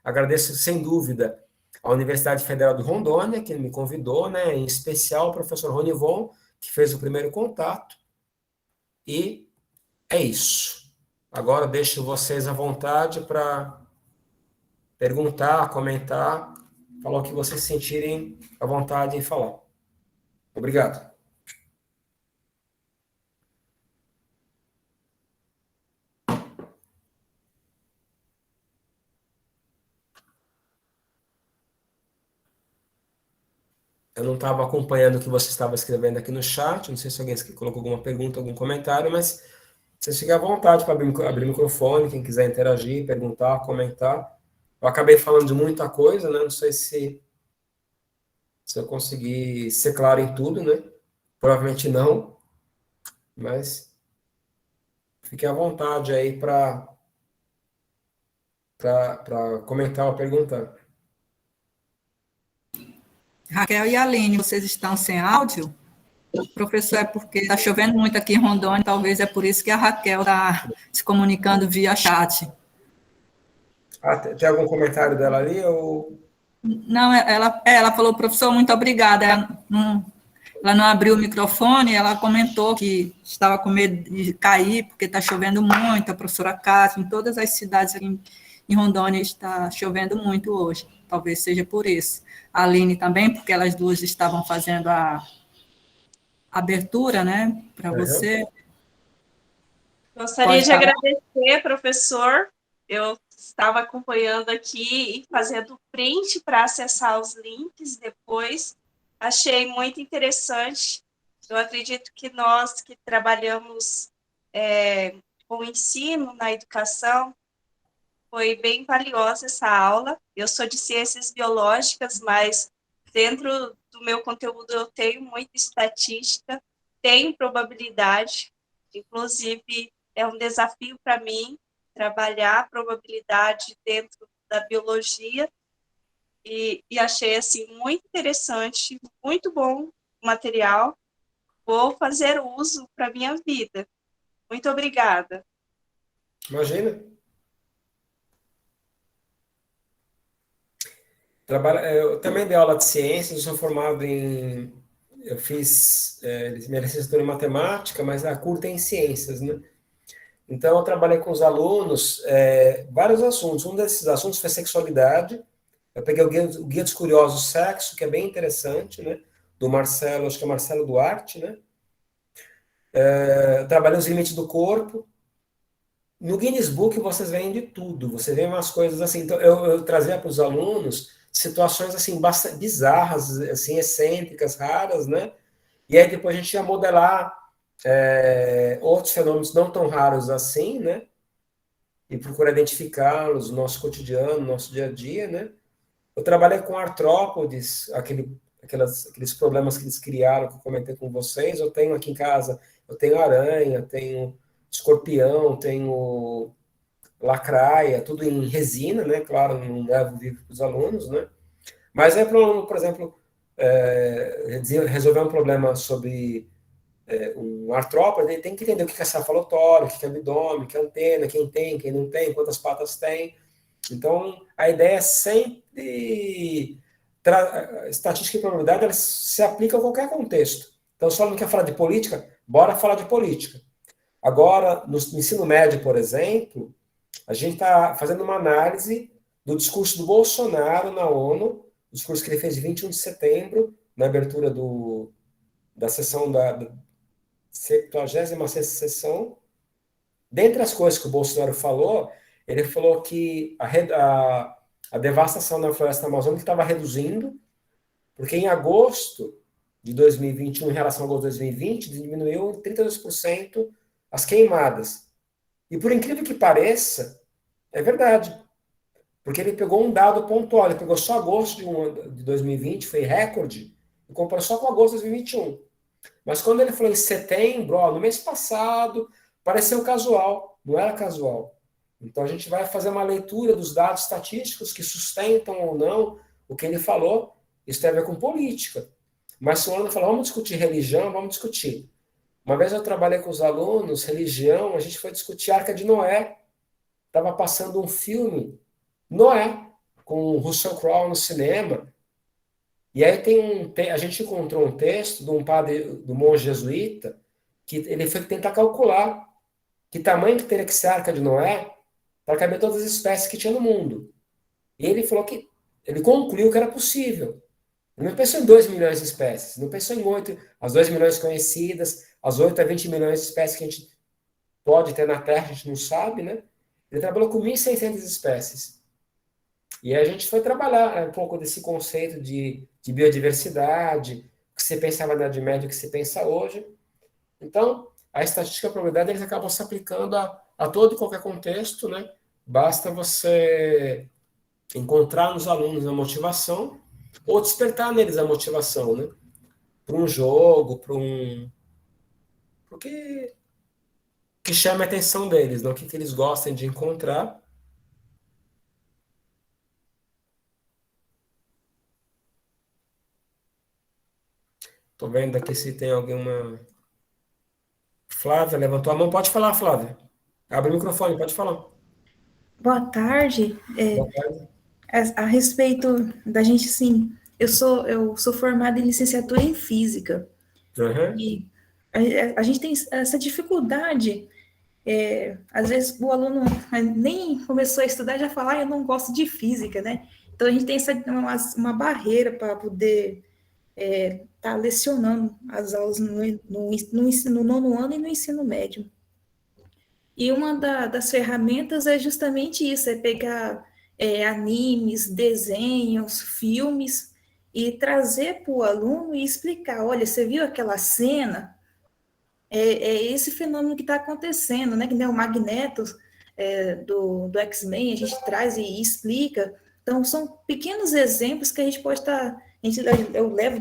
Agradeço, sem dúvida, à Universidade Federal de Rondônia, que me convidou, né, em especial o professor Ronivon, que fez o primeiro contato. E é isso. Agora deixo vocês à vontade para perguntar, comentar, falar o que vocês sentirem à vontade em falar. Obrigado. Eu não estava acompanhando o que você estava escrevendo aqui no chat, não sei se alguém colocou alguma pergunta, algum comentário, mas vocês fiquem à vontade para abrir o microfone, quem quiser interagir, perguntar, comentar. Eu acabei falando de muita coisa, né? Não sei se eu consegui ser claro em tudo, né? Provavelmente não, mas fiquem à vontade aí para comentar ou perguntar. Raquel e Aline, vocês estão sem áudio? Professor, é porque está chovendo muito aqui em Rondônia, talvez é por isso que a Raquel está se comunicando via chat. Tem algum comentário dela ali? Ou... Não, ela falou, professor, muito obrigada. Ela não abriu o microfone, ela comentou que estava com medo de cair, porque está chovendo muito, a professora Cássio, em todas as cidades aqui em Rondônia está chovendo muito hoje, talvez seja por isso. A Aline também, porque elas duas estavam fazendo a abertura, né, para você. Gostaria de agradecer, professor, eu estava acompanhando aqui e fazendo print para acessar os links depois, achei muito interessante. Eu acredito que nós que trabalhamos com o ensino na educação, foi bem valiosa essa aula. Eu sou de ciências biológicas, mas dentro do meu conteúdo eu tenho muita estatística, tenho probabilidade, inclusive é um desafio para mim trabalhar a probabilidade dentro da biologia, e achei assim muito interessante, muito bom o material. Vou fazer uso para a minha vida. Muito obrigada. Imagina. Eu também dei aula de ciências, eu sou formado em... Eu fiz minha licenciatura em matemática, mas a curta é em ciências, né? Então, eu trabalhei com os alunos vários assuntos. Um desses assuntos foi sexualidade. Eu peguei o Guia dos Curiosos Sexo, que é bem interessante, né? Do Marcelo, acho que é Marcelo Duarte, né? Eu trabalhei os limites do corpo. No Guinness Book vocês veem de tudo, você vê umas coisas assim. Então, eu trazia para os alunos situações assim bastante bizarras, assim, excêntricas, raras, né? E aí depois a gente ia modelar outros fenômenos não tão raros assim, né? E procurar identificá-los no nosso cotidiano, no nosso dia a dia, né? Eu trabalhei com artrópodes, aqueles problemas que eles criaram, que eu comentei com vocês. Eu tenho aqui em casa, eu tenho aranha, tenho escorpião, tenho lacraia, tudo em resina, né? Claro, não levo vivo para os alunos, né? Mas é para o aluno, por exemplo, resolver um problema sobre um artrópode, ele tem que entender o que é cefalotórax, o que é abdômen, o que é antena, quem tem, quem não tem, quantas patas tem. Então, a ideia é sempre... Estatística e probabilidade, elas se aplicam a qualquer contexto. Então, se o aluno quer falar de política, bora falar de política. Agora, no ensino médio, por exemplo, a gente está fazendo uma análise do discurso do Bolsonaro na ONU, o discurso que ele fez de 21 de setembro, na abertura da sessão da 76ª sessão. Dentre as coisas que o Bolsonaro falou, ele falou que a devastação na floresta amazônica estava reduzindo, porque em agosto de 2021, em relação a agosto de 2020, diminuiu em 32% as queimadas. E por incrível que pareça, é verdade. Porque ele pegou um dado pontual, ele pegou só agosto de 2020, foi recorde, e comparou só com agosto de 2021. Mas quando ele falou em setembro, no mês passado, pareceu casual, não era casual. Então a gente vai fazer uma leitura dos dados estatísticos que sustentam ou não o que ele falou. Isso tem a ver com política. Mas se o aluno falar, vamos discutir religião, vamos discutir. Uma vez eu trabalhei com os alunos, religião, a gente foi discutir a Arca de Noé. Estava passando um filme, Noé, com o Russell Crowe no cinema. E aí a gente encontrou um texto de um padre, do monge jesuíta, que ele foi tentar calcular que tamanho que teria que ser a Arca de Noé para caber todas as espécies que tinha no mundo. E ele falou que ele concluiu que era possível. Ele não pensou em 2 milhões de espécies, não pensou em 8, as 2 milhões conhecidas, as 8 a 20 milhões de espécies que a gente pode ter na Terra, a gente não sabe, né? Ele trabalhou com 1.600 espécies. E a gente foi trabalhar um pouco desse conceito de biodiversidade, o que você pensava na Idade Média, o que se pensa hoje. Então, a estatística e a probabilidade, eles acabam se aplicando a todo e qualquer contexto, né? Basta você encontrar nos alunos a motivação ou despertar neles a motivação, né? Para um jogo, para o que chame a atenção deles, não? O que eles gostem de encontrar. Estou vendo aqui se tem alguma... Flávia levantou a mão. Pode falar, Flávia. Abre o microfone, pode falar. Boa tarde. Boa tarde. A respeito da gente, sim, eu sou formada em licenciatura em Física. Uhum. E a gente tem essa dificuldade. Às vezes o aluno nem começou a estudar, já fala, eu não gosto de Física, né? Então a gente tem uma barreira para poder estar lecionando as aulas no nono ano e no ensino médio. E uma das ferramentas é justamente isso, é pegar animes, desenhos, filmes, e trazer para o aluno e explicar, olha, você viu aquela cena? É esse fenômeno que está acontecendo, né? Que nem o Magneto do X-Men, a gente traz e explica. Então, são pequenos exemplos que a gente pode estar... eu levo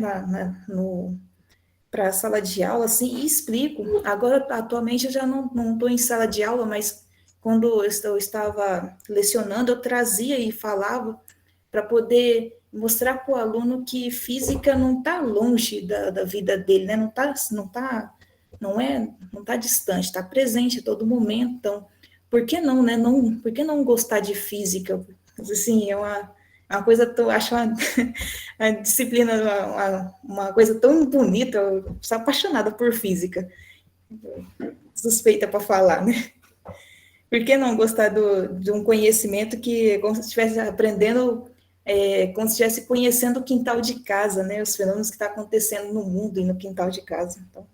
para a sala de aula, assim, e explico. Agora, atualmente, eu já não estou em sala de aula, mas quando eu estava lecionando, eu trazia e falava para poder mostrar para o aluno que física não está longe da vida dele, né? Não está distante, está presente a todo momento. Então, por que não, né? Por que não gostar de física? Assim, é uma coisa, acho a disciplina uma coisa tão bonita, eu sou apaixonada por física, suspeita para falar, né? Por que não gostar de um conhecimento que, como se estivesse aprendendo, como se estivesse conhecendo o quintal de casa, né? Os fenômenos que estão acontecendo no mundo e no quintal de casa. Então.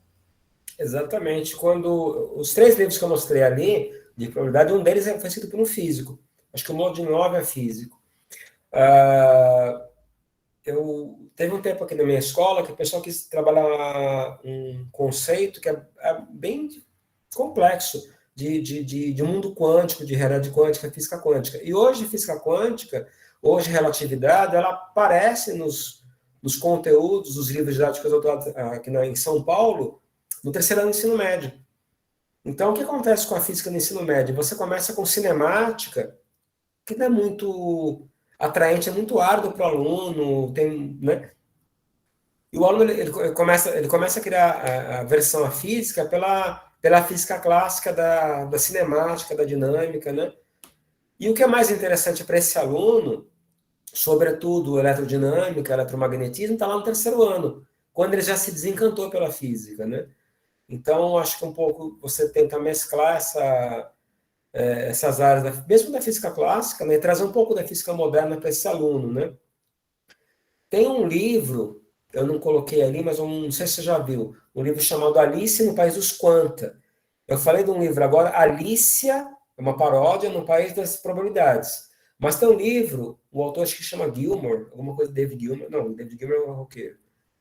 Exatamente. Quando os 3 livros que eu mostrei ali, de probabilidade, um deles foi escrito por um físico. Acho que o módulo de 9 é físico. Teve um tempo aqui na minha escola que o pessoal quis trabalhar um conceito que é bem complexo de mundo quântico, de realidade quântica, física quântica. E hoje, física quântica, hoje, relatividade, ela aparece nos conteúdos dos livros didáticos que eu estou aqui em São Paulo, no 3º ano do ensino médio. Então, o que acontece com a física no ensino médio? Você começa com cinemática, que não é muito atraente, é muito árduo para o aluno, né? E o aluno ele começa a criar a versão à física pela física clássica da cinemática, da dinâmica, né? E o que é mais interessante para esse aluno, sobretudo eletrodinâmica, eletromagnetismo, está lá no 3º ano, quando ele já se desencantou pela física, né? Então, acho que um pouco você tenta mesclar essas áreas, mesmo da física clássica, né, e trazer um pouco da física moderna para esse aluno, né? Tem um livro, eu não coloquei ali, mas não sei se você já viu, um livro chamado Alice no País dos Quanta. Eu falei de um livro agora, Alicia, é uma paródia no País das Probabilidades. Mas tem um livro, o autor acho que chama Gilmore, alguma coisa, David Gilmore, não, David Gilmore é um roqueiro.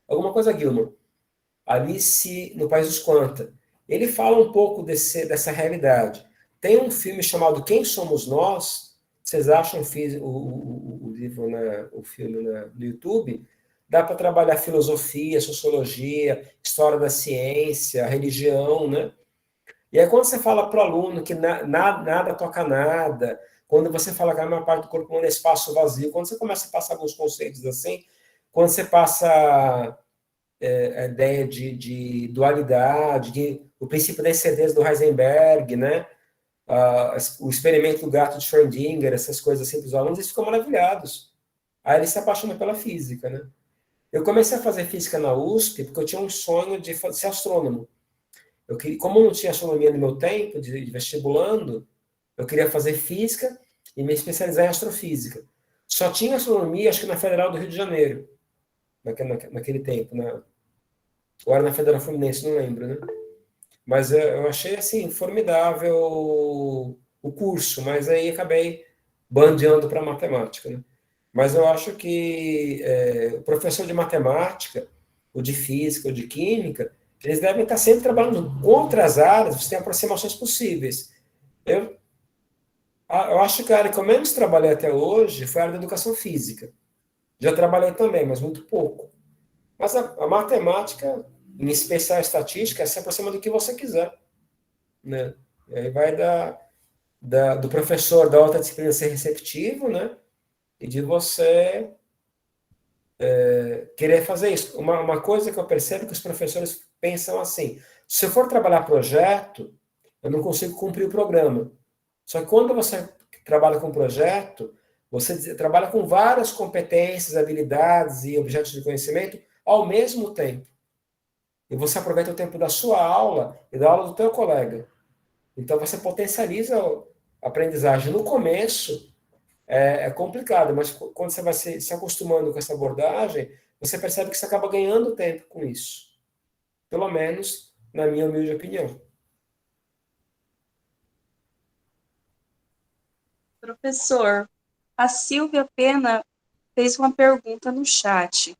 Alguma coisa Gilmore. Alice no País dos Quanta. Ele fala um pouco dessa realidade. Tem um filme chamado Quem Somos Nós? Vocês acham o livro, o filme no YouTube? Dá para trabalhar filosofia, sociologia, história da ciência, religião, né? E aí quando você fala para o aluno que nada toca nada, quando você fala que a maior parte do corpo humano é espaço vazio, quando você começa a passar alguns conceitos assim, quando você passa a ideia de dualidade, o princípio da incerteza do Heisenberg, né? O experimento do gato de Schrödinger, essas coisas assim para os alunos, eles ficam maravilhados. Aí eles se apaixonam pela física, né? Eu comecei a fazer física na USP porque eu tinha um sonho de ser astrônomo. Como eu não tinha astronomia no meu tempo, de vestibulando, eu queria fazer física e me especializar em astrofísica. Só tinha astronomia, acho que na Federal do Rio de Janeiro, naquele tempo, né? Ou era na Federal Fluminense, não lembro, né? Mas eu achei, assim, formidável o curso, mas aí acabei bandeando para matemática, né? Mas eu acho que o professor de matemática, o de física, o de química, eles devem estar sempre trabalhando com outras áreas, você tem aproximações possíveis. Eu acho que a área que eu menos trabalhei até hoje foi a área da educação física. Já trabalhei também, mas muito pouco. Mas a matemática, em especial a estatística, se aproxima do que você quiser, né? E aí vai do professor da outra disciplina ser receptivo, né? E de você querer fazer isso. Uma coisa que eu percebo é que os professores pensam assim, se eu for trabalhar projeto, eu não consigo cumprir o programa. Só que quando você trabalha com projeto, você trabalha com várias competências, habilidades e objetos de conhecimento ao mesmo tempo. E você aproveita o tempo da sua aula e da aula do teu colega. Então, você potencializa a aprendizagem. No começo, é complicado, mas quando você vai se acostumando com essa abordagem, você percebe que você acaba ganhando tempo com isso. Pelo menos, na minha humilde opinião. Professor, a Silvia Pena fez uma pergunta no chat.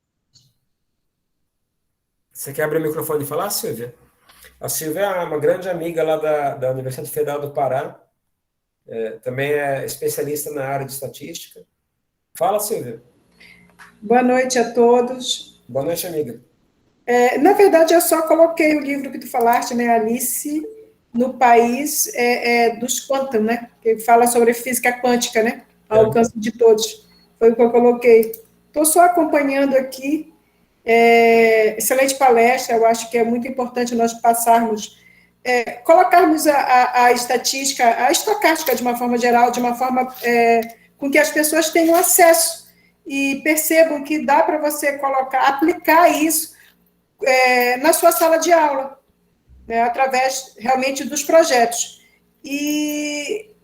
Você quer abrir o microfone e falar, Silvia? A Silvia é uma grande amiga lá da Universidade Federal do Pará. Também é especialista na área de estatística. Fala, Silvia. Boa noite a todos. Boa noite, amiga. Na verdade, eu só coloquei o livro que tu falaste, né, Alice no País dos Quantum, né, que fala sobre física quântica, né, ao alcance de todos. Foi o que eu coloquei. Estou só acompanhando aqui. Excelente palestra, eu acho que é muito importante nós passarmos, colocarmos a estatística, a estocástica de uma forma geral, de uma forma com que as pessoas tenham acesso e percebam que dá para você aplicar isso na sua sala de aula, né, através realmente dos projetos. E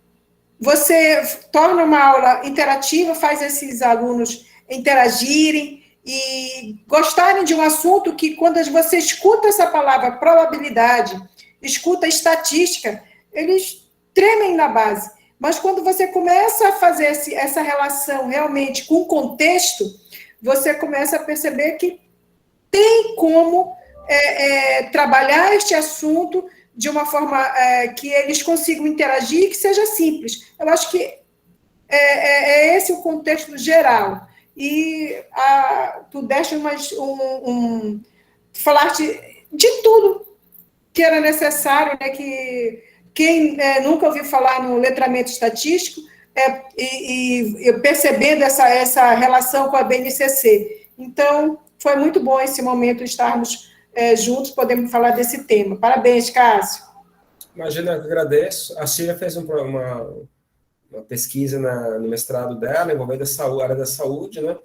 você torna uma aula interativa, faz esses alunos interagirem, e gostarem de um assunto que, quando você escuta essa palavra probabilidade, escuta estatística, eles tremem na base. Mas quando você começa a fazer essa relação realmente com o contexto, você começa a perceber que tem como trabalhar este assunto de uma forma que eles consigam interagir e que seja simples. Eu acho que é esse o contexto geral. E tu deste falaste de tudo que era necessário, né, que quem nunca ouviu falar no letramento estatístico, e percebendo essa relação com a BNCC. Então, foi muito bom esse momento estarmos juntos, podemos falar desse tema. Parabéns, Cássio. Imagina, eu agradeço. A Silvia fez uma pesquisa no mestrado dela, envolvendo a área da saúde, né?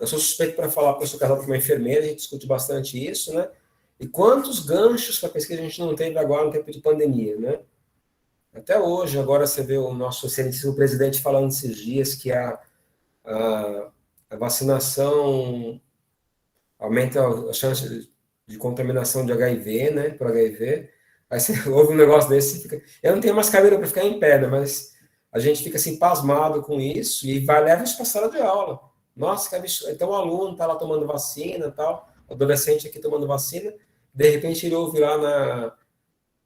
Eu sou suspeito para falar, porque eu sou casado com uma enfermeira, a gente discute bastante isso, né? E quantos ganchos para pesquisa a gente não teve agora no tempo de pandemia, né? Até hoje, agora você vê o nosso excelentíssimo presidente falando esses dias que a vacinação aumenta a chance de contaminação de HIV, né? Por HIV. Aí você ouve um negócio desse, fica... Eu não tenho mais cadeira para ficar em pé, né? Mas a gente fica assim pasmado com isso e leva isso para a sala de aula. Nossa, que absurdo. Então o aluno está lá tomando vacina, tal, adolescente aqui tomando vacina, de repente ele ouve lá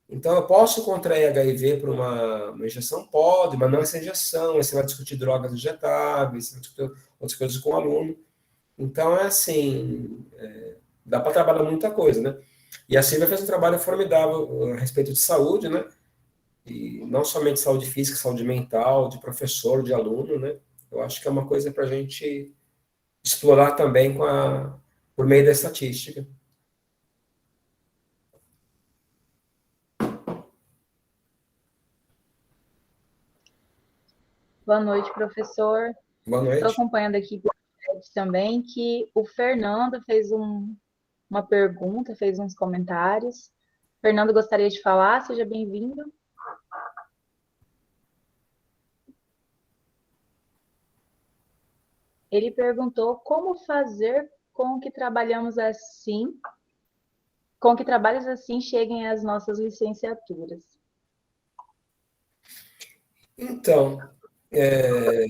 Então eu posso contrair HIV por uma injeção? Pode, mas não essa injeção. Aí você vai discutir drogas injetáveis, você vai discutir outras coisas com o aluno. Então é assim, dá para trabalhar muita coisa, né? E a Silvia fez um trabalho formidável a respeito de saúde, né? E não somente saúde física, saúde mental, de professor, de aluno, né? Eu acho que é uma coisa para a gente explorar também por meio da estatística. Boa noite, professor. Boa noite. Estou acompanhando aqui também que o Fernando fez uma pergunta, fez uns comentários. Fernando gostaria de falar, seja bem-vindo. Ele perguntou como fazer com que trabalhos assim cheguem às nossas licenciaturas. Então, é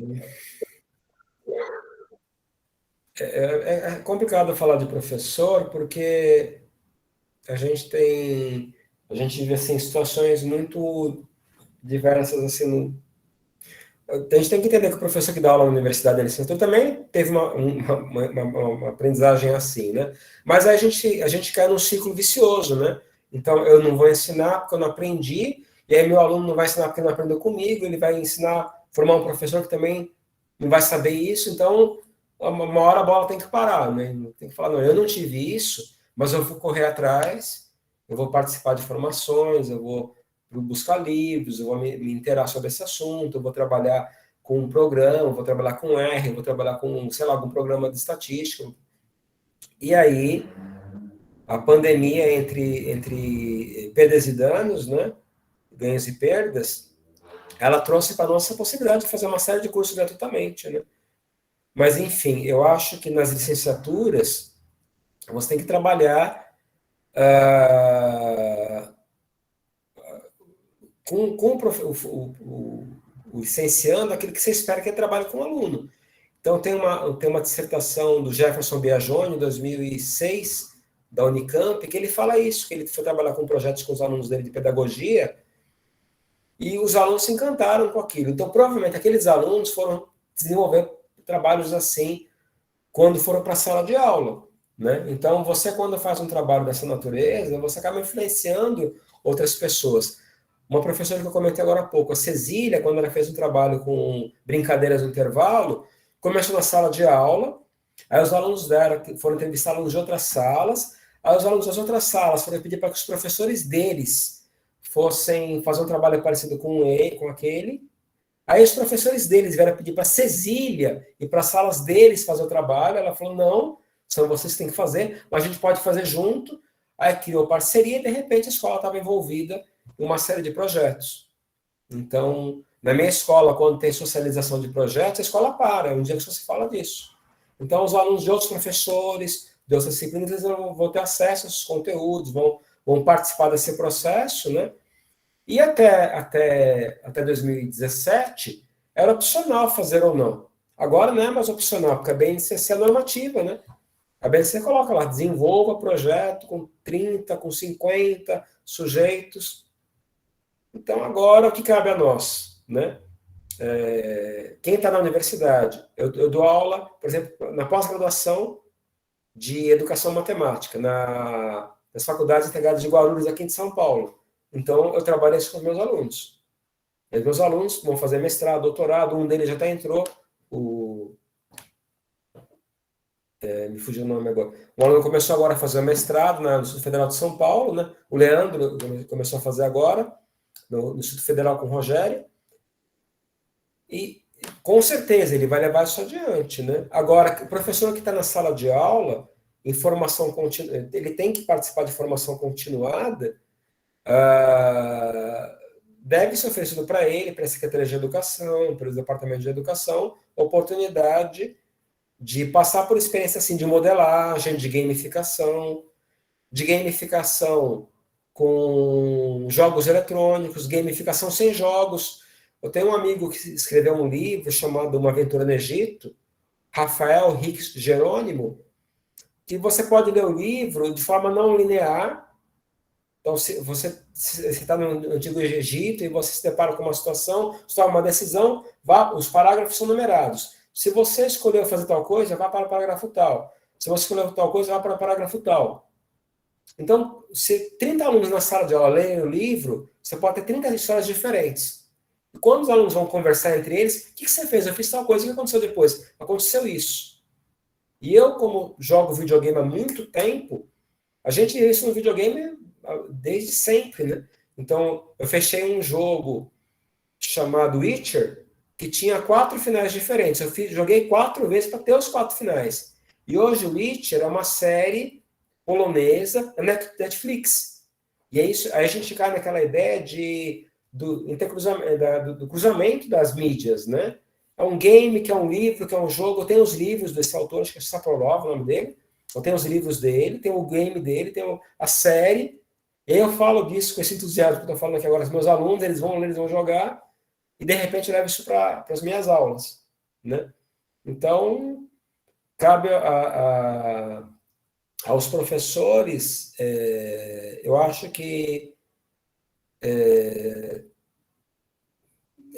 complicado falar de professor, porque a gente vive assim, situações muito diversas assim. A gente tem que entender que o professor que dá aula na universidade da licenciatura também teve uma aprendizagem assim, né? Mas aí a gente cai num ciclo vicioso, né? Então, eu não vou ensinar porque eu não aprendi, e aí meu aluno não vai ensinar porque não aprendeu comigo, ele vai formar um professor que também não vai saber isso, então, uma hora a bola tem que parar, né? Tem que falar, não, eu não tive isso, mas eu vou correr atrás, eu vou participar de formações, eu vou buscar livros, eu vou me inteirar sobre esse assunto, eu vou trabalhar com um programa, eu vou trabalhar com R, eu vou trabalhar com, sei lá, algum programa de estatística. E aí, a pandemia entre perdas e danos, né, ganhos e perdas, ela trouxe para nós essa possibilidade de fazer uma série de cursos gratuitamente, né? Mas, enfim, eu acho que nas licenciaturas, você tem que trabalhar com o licenciando aquilo que você espera que ele trabalhe com o aluno. Então, tem uma dissertação do Jefferson Biagioni, em 2006, da Unicamp, que ele fala isso, que ele foi trabalhar com projetos com os alunos dele de pedagogia, e os alunos se encantaram com aquilo. Então, provavelmente, aqueles alunos foram desenvolver trabalhos assim quando foram para a sala de aula, né? Então, você, quando faz um trabalho dessa natureza, você acaba influenciando outras pessoas. Uma professora que eu comentei agora há pouco, a Cecília, quando ela fez um trabalho com brincadeiras no intervalo, começou na sala de aula, aí os alunos dela foram entrevistar alunos de outras salas, aí os alunos das outras salas foram pedir para que os professores deles fossem fazer um trabalho parecido com aquele, aí os professores deles vieram pedir para a Cecília e para as salas deles fazer o trabalho, ela falou, não, são vocês que têm que fazer, mas a gente pode fazer junto, aí criou parceria e de repente a escola estava envolvida em uma série de projetos. Então, na minha escola, quando tem socialização de projetos, a escola para, um dia que só se fala disso. Então, os alunos de outros professores, de outras disciplinas, eles vão ter acesso a esses conteúdos, vão participar desse processo, né? E até 2017, era opcional fazer ou não. Agora não é mais opcional, porque a BNCC é normativa, né? A BNCC coloca lá, desenvolva projeto com 30, com 50 sujeitos. Então, agora, o que cabe a nós, né? Quem está na universidade, eu dou aula, por exemplo, na pós-graduação de Educação Matemática, nas Faculdades Integradas de Guarulhos, aqui em São Paulo. Então, eu trabalho isso com os meus alunos. Os meus alunos vão fazer mestrado, doutorado, um deles já até entrou, me fugiu o nome agora. O aluno começou agora a fazer mestrado no Instituto Federal de São Paulo, né? O Leandro começou a fazer agora, no Instituto Federal com o Rogério. E, com certeza, ele vai levar isso adiante, né? Agora, o professor que está na sala de aula, em formação contínua, ele tem que participar de formação continuada, deve ser oferecido para ele, para a Secretaria de Educação, para o Departamento de Educação, a oportunidade de passar por experiência assim, de modelagem, de gamificação com jogos eletrônicos, gamificação sem jogos. Eu tenho um amigo que escreveu um livro chamado Uma Aventura no Egito, Rafael Rix Jerônimo, que você pode ler o livro de forma não linear. Então, se você está no Antigo Egito e você se depara com uma situação, você toma uma decisão, os parágrafos são numerados. Se você escolheu fazer tal coisa, vá para o parágrafo tal. Se você escolheu tal coisa, vá para o parágrafo tal. Então, se 30 alunos na sala de aula lerem o livro, você pode ter 30 histórias diferentes. E quando os alunos vão conversar entre eles, o que você fez? Eu fiz tal coisa, o que aconteceu depois? Aconteceu isso. E eu, como jogo videogame há muito tempo, a gente isso no videogame desde sempre, né? Então, eu fechei um jogo chamado Witcher, que tinha 4 finais diferentes. Eu joguei 4 vezes para ter os 4 finais. E hoje o Witcher é uma série polonesa na Netflix. E é isso, aí a gente cai naquela ideia do cruzamento das mídias, né? É um game, que é um livro, que é um jogo. Eu tenho os livros desse autor, acho que é Saporov, o nome dele. Eu tenho os livros dele, tem o game dele, tem a série. E aí eu falo disso com esse entusiasmo que eu estou falando aqui agora. Os meus alunos, eles vão jogar, e de repente eu levo isso para as minhas aulas, né? Então, cabe aos professores, eu acho que é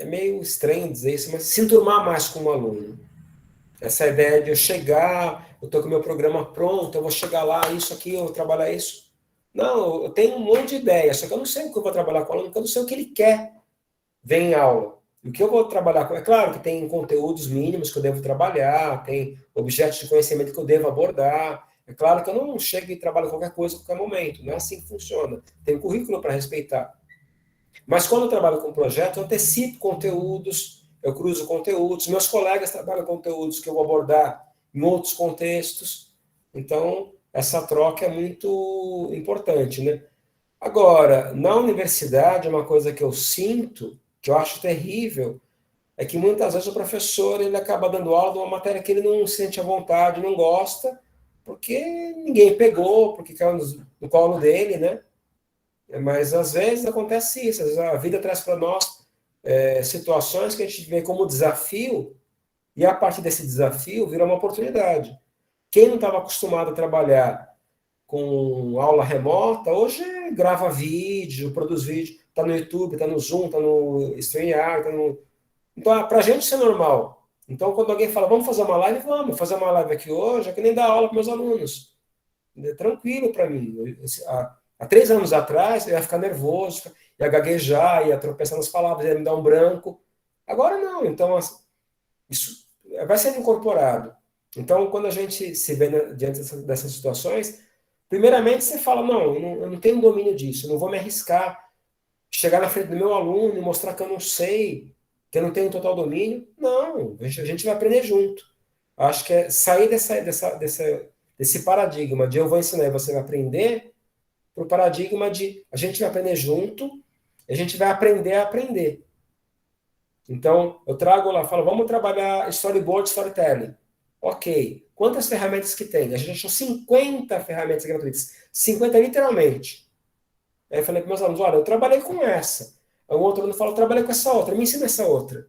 meio estranho dizer isso, mas se enturmar mais com o aluno. Essa ideia de eu chegar, eu estou com o meu programa pronto, eu vou chegar lá, isso aqui, eu vou trabalhar isso. Não, eu tenho um monte de ideias, só que eu não sei o que eu vou trabalhar com o aluno, porque eu não sei o que ele quer ver em aula. O que eu vou trabalhar com... É claro que tem conteúdos mínimos que eu devo trabalhar, tem objetos de conhecimento que eu devo abordar. É claro que eu não chego e trabalho qualquer coisa a qualquer momento, não é assim que funciona. Tem um currículo para respeitar. Mas quando eu trabalho com projeto, eu antecipo conteúdos, eu cruzo conteúdos, meus colegas trabalham conteúdos que eu vou abordar em outros contextos. Então, essa troca é muito importante, né? Agora, na universidade, uma coisa que eu sinto, que eu acho terrível, é que muitas vezes o professor ele acaba dando aula de uma matéria que ele não sente à vontade, não gosta, porque ninguém pegou, porque caiu no colo dele, né? Mas às vezes acontece isso, às vezes a vida traz para nós situações que a gente vê como desafio, e a partir desse desafio vira uma oportunidade. Quem não estava acostumado a trabalhar com aula remota, hoje grava vídeo, produz vídeo, está no YouTube, está no Zoom, está no StreamYard, tá no... Então, para a gente isso é normal. Então, quando alguém fala, vamos fazer uma live, vamos fazer uma live aqui hoje, é que nem dar aula para meus alunos. É tranquilo para mim. Há 3 anos atrás, eu ia ficar nervoso, ia gaguejar, ia tropeçar nas palavras, ia me dar um branco. Agora não. Então, isso vai sendo incorporado. Então, quando a gente se vê diante dessas situações, primeiramente você fala, não, eu não tenho domínio disso, eu não vou me arriscar, chegar na frente do meu aluno e mostrar que eu não sei, que eu não tenho total domínio. Não, a gente vai aprender junto. Acho que é sair desse paradigma de eu vou ensinar e você vai aprender, para o paradigma de a gente vai aprender junto, a gente vai aprender a aprender. Então, eu trago lá, falo, vamos trabalhar storyboard, storytelling. Ok. quantas ferramentas que tem? A gente achou 50 ferramentas gratuitas. 50 literalmente. Aí eu falei para meus alunos, olha, eu trabalhei com essa. Aí o outro aluno falou, eu trabalhei com essa outra, me ensina essa outra.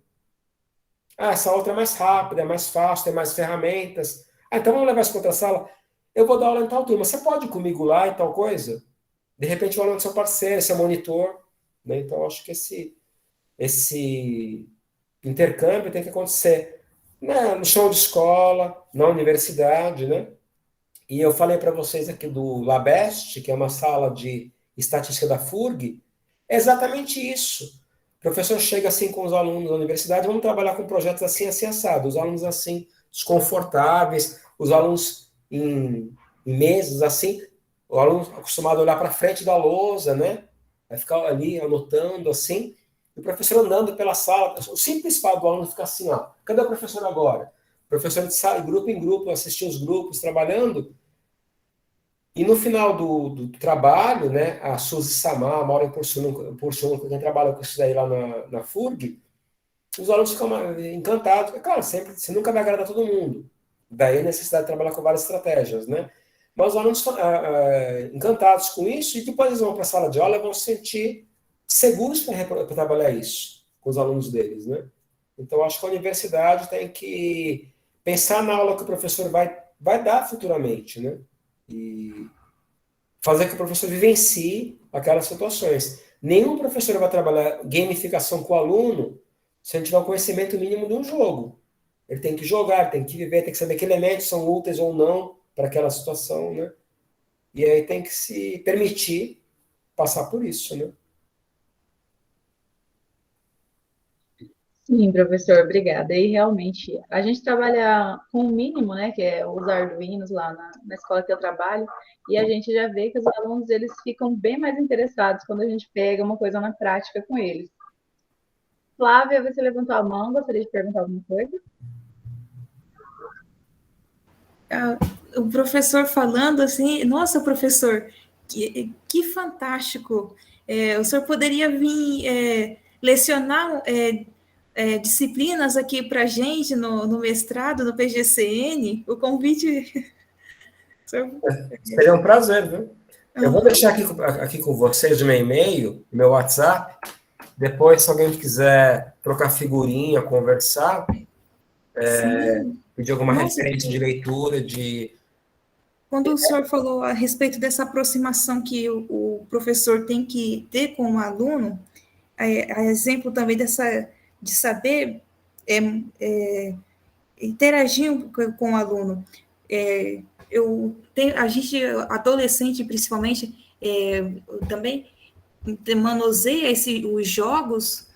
Ah, essa outra é mais rápida, é mais fácil, tem mais ferramentas. Ah, então vamos levar isso para outra sala? Eu vou dar aula em tal turma, você pode ir comigo lá e tal coisa? De repente o aluno é seu parceiro, seu monitor, né? Então acho que esse intercâmbio tem que acontecer, né, no chão de escola, na universidade, né? E eu falei para vocês aqui do Labeste, que é uma sala de estatística da FURG, é exatamente isso. O professor chega assim com os alunos da universidade, vamos trabalhar com projetos assim, assim, assado. Os alunos assim, desconfortáveis, os alunos em mesas assim, o aluno acostumado a olhar para frente da lousa, né? Vai ficar ali anotando assim, e o professor andando pela sala. O simples fato do aluno ficar assim, ó, cadê o professor agora? O professor de sala, grupo em grupo, assistir os grupos, trabalhando. E no final do trabalho, né, a Suzy Samar, a Maura Porciúncula, quem trabalha com isso daí lá na FURG, os alunos ficam encantados. Porque, claro, sempre, você nunca vai agradar todo mundo. Daí a necessidade de trabalhar com várias estratégias, né? Mas os alunos estão encantados com isso e depois eles vão para a sala de aula e vão se sentir seguros para trabalhar isso com os alunos deles, né? Então, acho que a universidade tem que pensar na aula que o professor vai dar futuramente, né? E fazer que o professor vivencie aquelas situações. Nenhum professor vai trabalhar gamificação com o aluno se a gente tiver o conhecimento mínimo de um jogo. Ele tem que jogar, tem que viver, tem que saber que elementos são úteis ou não para aquela situação, né? E aí tem que se permitir passar por isso, né? Sim, professor, obrigada. E realmente, a gente trabalha com o mínimo, né, que é os Arduinos lá na escola que eu trabalho, e a gente já vê que os alunos, eles ficam bem mais interessados quando a gente pega uma coisa na prática com eles. Flávia, você levantou a mão, gostaria de perguntar alguma coisa? O professor falando assim, nossa, professor, que fantástico. O senhor poderia vir lecionar disciplinas aqui para a gente no mestrado, no PGCN? O convite... Seria um prazer, viu? Eu vou deixar aqui com vocês o meu e-mail, o meu WhatsApp. Depois, se alguém quiser trocar figurinha, conversar, pedir alguma referência de leitura, Quando o senhor falou a respeito dessa aproximação que o professor tem que ter com o aluno, a exemplo também de saber interagir com o aluno. A gente, adolescente principalmente, também manuseia os jogos,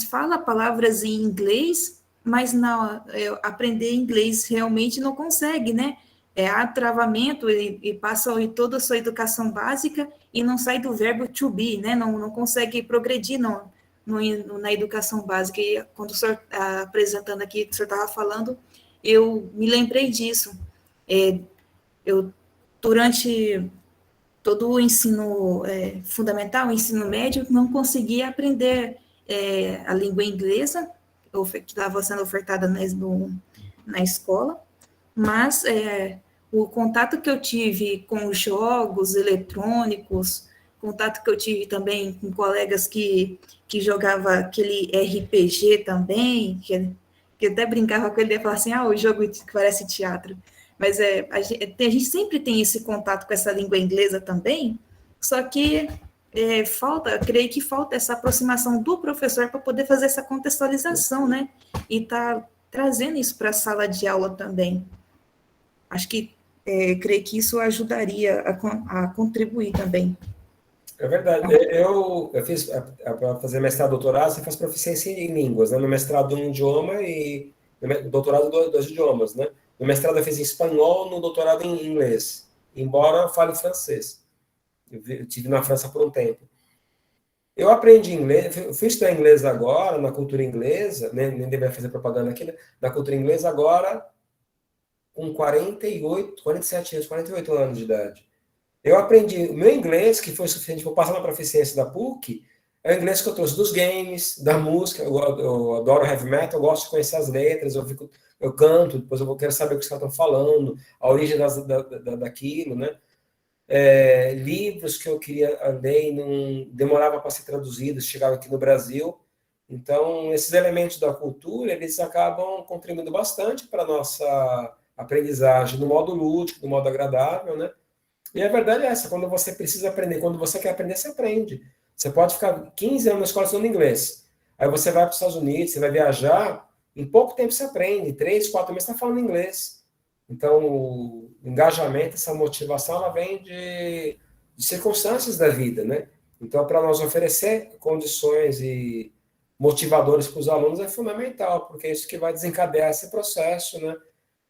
fala palavras em inglês, mas aprender inglês realmente não consegue, né? Há travamento e passa toda a sua educação básica e não sai do verbo to be, né? Não consegue progredir na educação básica. E quando o senhor está apresentando aqui, o senhor estava falando, eu me lembrei disso. Eu, durante todo o ensino fundamental, o ensino médio, não conseguia aprender a língua inglesa, que estava sendo ofertada na escola, mas o contato que eu tive com os jogos eletrônicos, contato que eu tive também com colegas que jogavam aquele RPG também, que até brincava com ele e falava assim, o jogo que parece teatro. Mas a gente sempre tem esse contato com essa língua inglesa também, só que creio que falta essa aproximação do professor para poder fazer essa contextualização, né? E tá trazendo isso para a sala de aula também. Acho que creio que isso ajudaria a contribuir também. É verdade. Eu fiz, para fazer mestrado e doutorado, você faz proficiência em línguas, né? No mestrado um idioma e no doutorado dois idiomas, né? No mestrado eu fiz em espanhol, no doutorado em inglês, embora eu fale francês. Eu estive na França por um tempo. Eu aprendi inglês, eu fui estudar inglês agora, na cultura inglesa, né? Nem deveria fazer propaganda aqui, né? Na cultura inglesa agora, com 47 anos, 48 anos de idade. Eu aprendi o meu inglês, que foi suficiente para passar na proficiência da PUC, é o inglês que eu trouxe dos games, da música. Eu adoro heavy metal, eu gosto de conhecer as letras, eu eu canto, depois eu vou querer saber o que os caras estão falando, a origem daquilo, né? Livros que eu queria ler e não demorava para ser traduzidos, chegavam aqui no Brasil. Então, esses elementos da cultura, eles acabam contribuindo bastante para a nossa aprendizagem, no modo lúdico, no modo agradável, né? E a verdade é essa, quando você precisa aprender, quando você quer aprender, você aprende. Você pode ficar 15 anos na escola estudando inglês. Aí você vai para os Estados Unidos, você vai viajar, em pouco tempo você aprende, 3, 4 meses você está falando inglês. Então, o engajamento, essa motivação, ela vem de circunstâncias da vida, né? Então, para nós oferecer condições e motivadores para os alunos é fundamental, porque é isso que vai desencadear esse processo, né?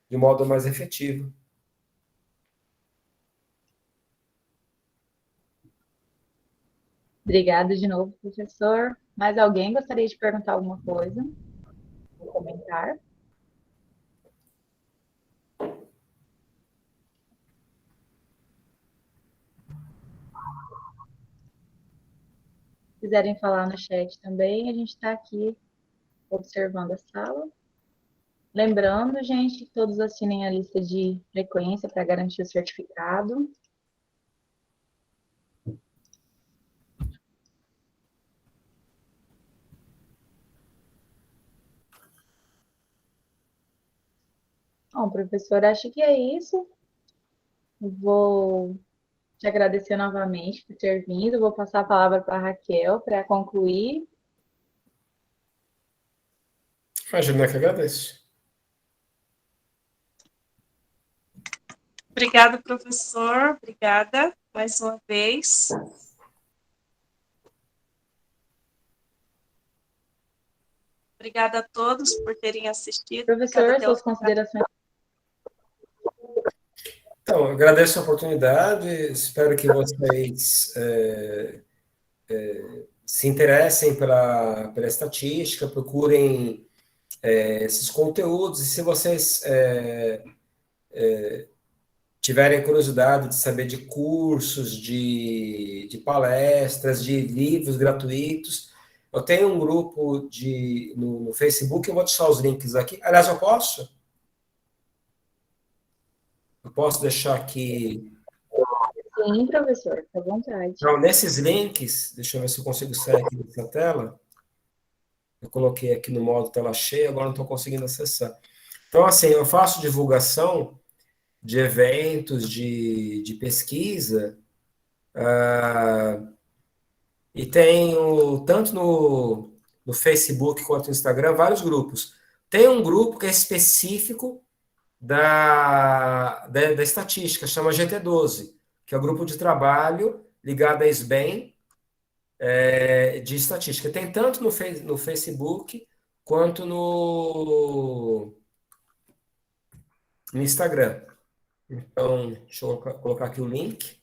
De modo mais efetivo. Obrigada de novo, professor. Mais alguém gostaria de perguntar alguma coisa? Vou comentar. Se quiserem falar no chat também, a gente está aqui observando a sala. Lembrando, gente, que todos assinem a lista de frequência para garantir o certificado. Bom, professor, acho que é isso. Vou te agradecer novamente por ter vindo. Vou passar a palavra para a Raquel para concluir. Imagina que agradeço. Obrigada, professor. Obrigada mais uma vez. Obrigada a todos por terem assistido. Professor, suas considerações. Então, agradeço a oportunidade, espero que vocês se interessem pela estatística, procurem esses conteúdos, e se vocês tiverem curiosidade de saber de cursos, de palestras, de livros gratuitos, eu tenho um grupo no Facebook, eu vou deixar os links aqui. Aliás, eu posso? Eu posso deixar aqui... Sim, professor, fica à vontade. Então, nesses links, deixa eu ver se eu consigo sair aqui dessa tela. Eu coloquei aqui no modo tela cheia, agora não estou conseguindo acessar. Então, assim, eu faço divulgação de eventos, de pesquisa, e tenho, tanto no Facebook quanto no Instagram, vários grupos. Tem um grupo que é específico da estatística, chama GT12, que é o grupo de trabalho ligado à SBEM, de estatística. Tem tanto no Facebook quanto no Instagram. Então, deixa eu colocar aqui o link.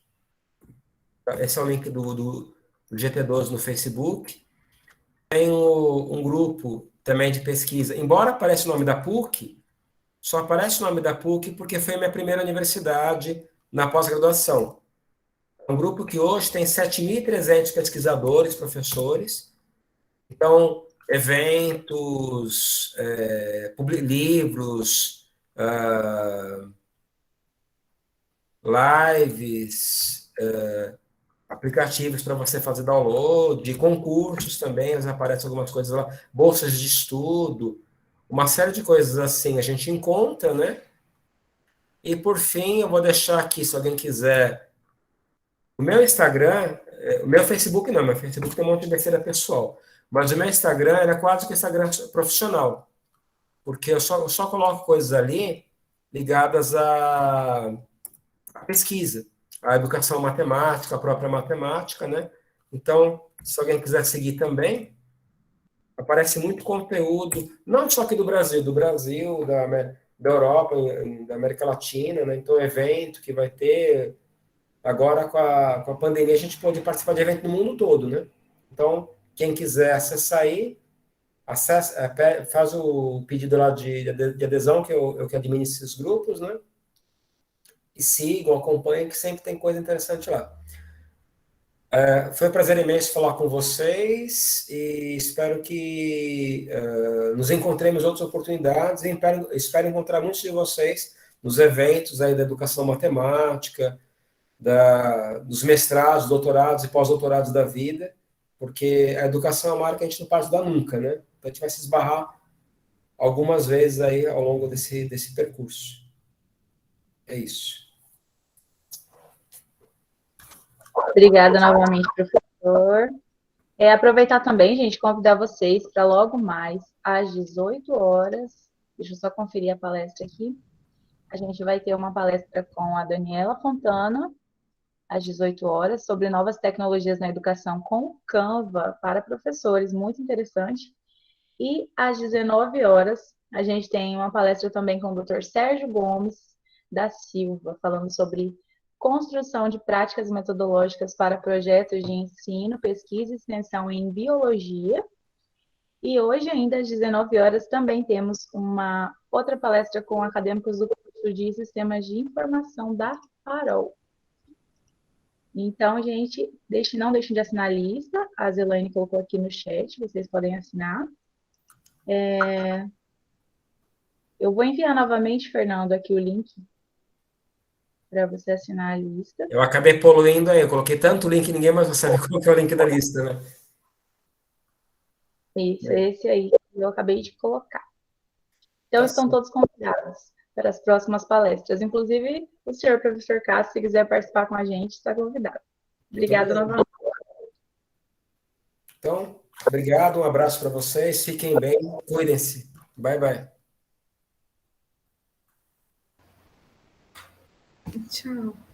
Esse é o link do GT12 no Facebook. Tem um grupo também de pesquisa. Embora apareça o nome da PUC, só aparece o nome da PUC porque foi a minha primeira universidade na pós-graduação. É um grupo que hoje tem 7.300 pesquisadores, professores. Então, eventos, livros, lives, aplicativos para você fazer download, de concursos também, aparecem algumas coisas lá, bolsas de estudo, uma série de coisas assim a gente encontra, né? E por fim, eu vou deixar aqui, se alguém quiser, o meu Instagram, o meu Facebook não, meu Facebook tem um monte de besteira pessoal, mas o meu Instagram era quase que Instagram profissional, porque eu só coloco coisas ali ligadas à pesquisa, à educação matemática, a própria matemática, né? Então, se alguém quiser seguir também, aparece muito conteúdo, não só aqui do Brasil, da Europa, da América Latina, né? Então, evento que vai ter... Agora, com a pandemia, a gente pode participar de evento no mundo todo, né? Então, quem quiser acessar aí, faz o pedido lá de adesão, que eu que administro esses grupos, né? E sigam, acompanhem, que sempre tem coisa interessante lá. Foi um prazer imenso falar com vocês e espero que nos encontremos em outras oportunidades e espero encontrar muitos de vocês nos eventos aí da educação matemática, dos mestrados, doutorados e pós-doutorados da vida, porque a educação é uma área que a gente não pode dar nunca, né? Então a gente vai se esbarrar algumas vezes aí ao longo desse percurso. É isso. Obrigada novamente, professor. Aproveitar também, gente, convidar vocês para logo mais, às 18 horas, deixa eu só conferir a palestra aqui, a gente vai ter uma palestra com a Daniela Fontana, às 18 horas, sobre novas tecnologias na educação com o Canva para professores, muito interessante. E às 19 horas, a gente tem uma palestra também com o Dr. Sérgio Gomes da Silva, falando sobre construção de práticas metodológicas para projetos de ensino, pesquisa e extensão em biologia. E hoje, ainda às 19 horas, também temos uma outra palestra com acadêmicos do curso de Sistemas de Informação da Farol. Então, gente, não deixem de assinar a lista. A Zelaine colocou aqui no chat, vocês podem assinar. Eu vou enviar novamente, Fernando, aqui o link para você assinar a lista. Eu acabei poluindo aí, eu coloquei tanto link que ninguém mais vai saber qual que é o link da lista, né? Isso, esse aí que eu acabei de colocar. Então, estão todos convidados para as próximas palestras. Inclusive, o senhor professor Cássio, se quiser participar com a gente, está convidado. Obrigada novamente. Então, obrigado, um abraço para vocês, fiquem bem, cuidem-se. Bye, bye. Tchau.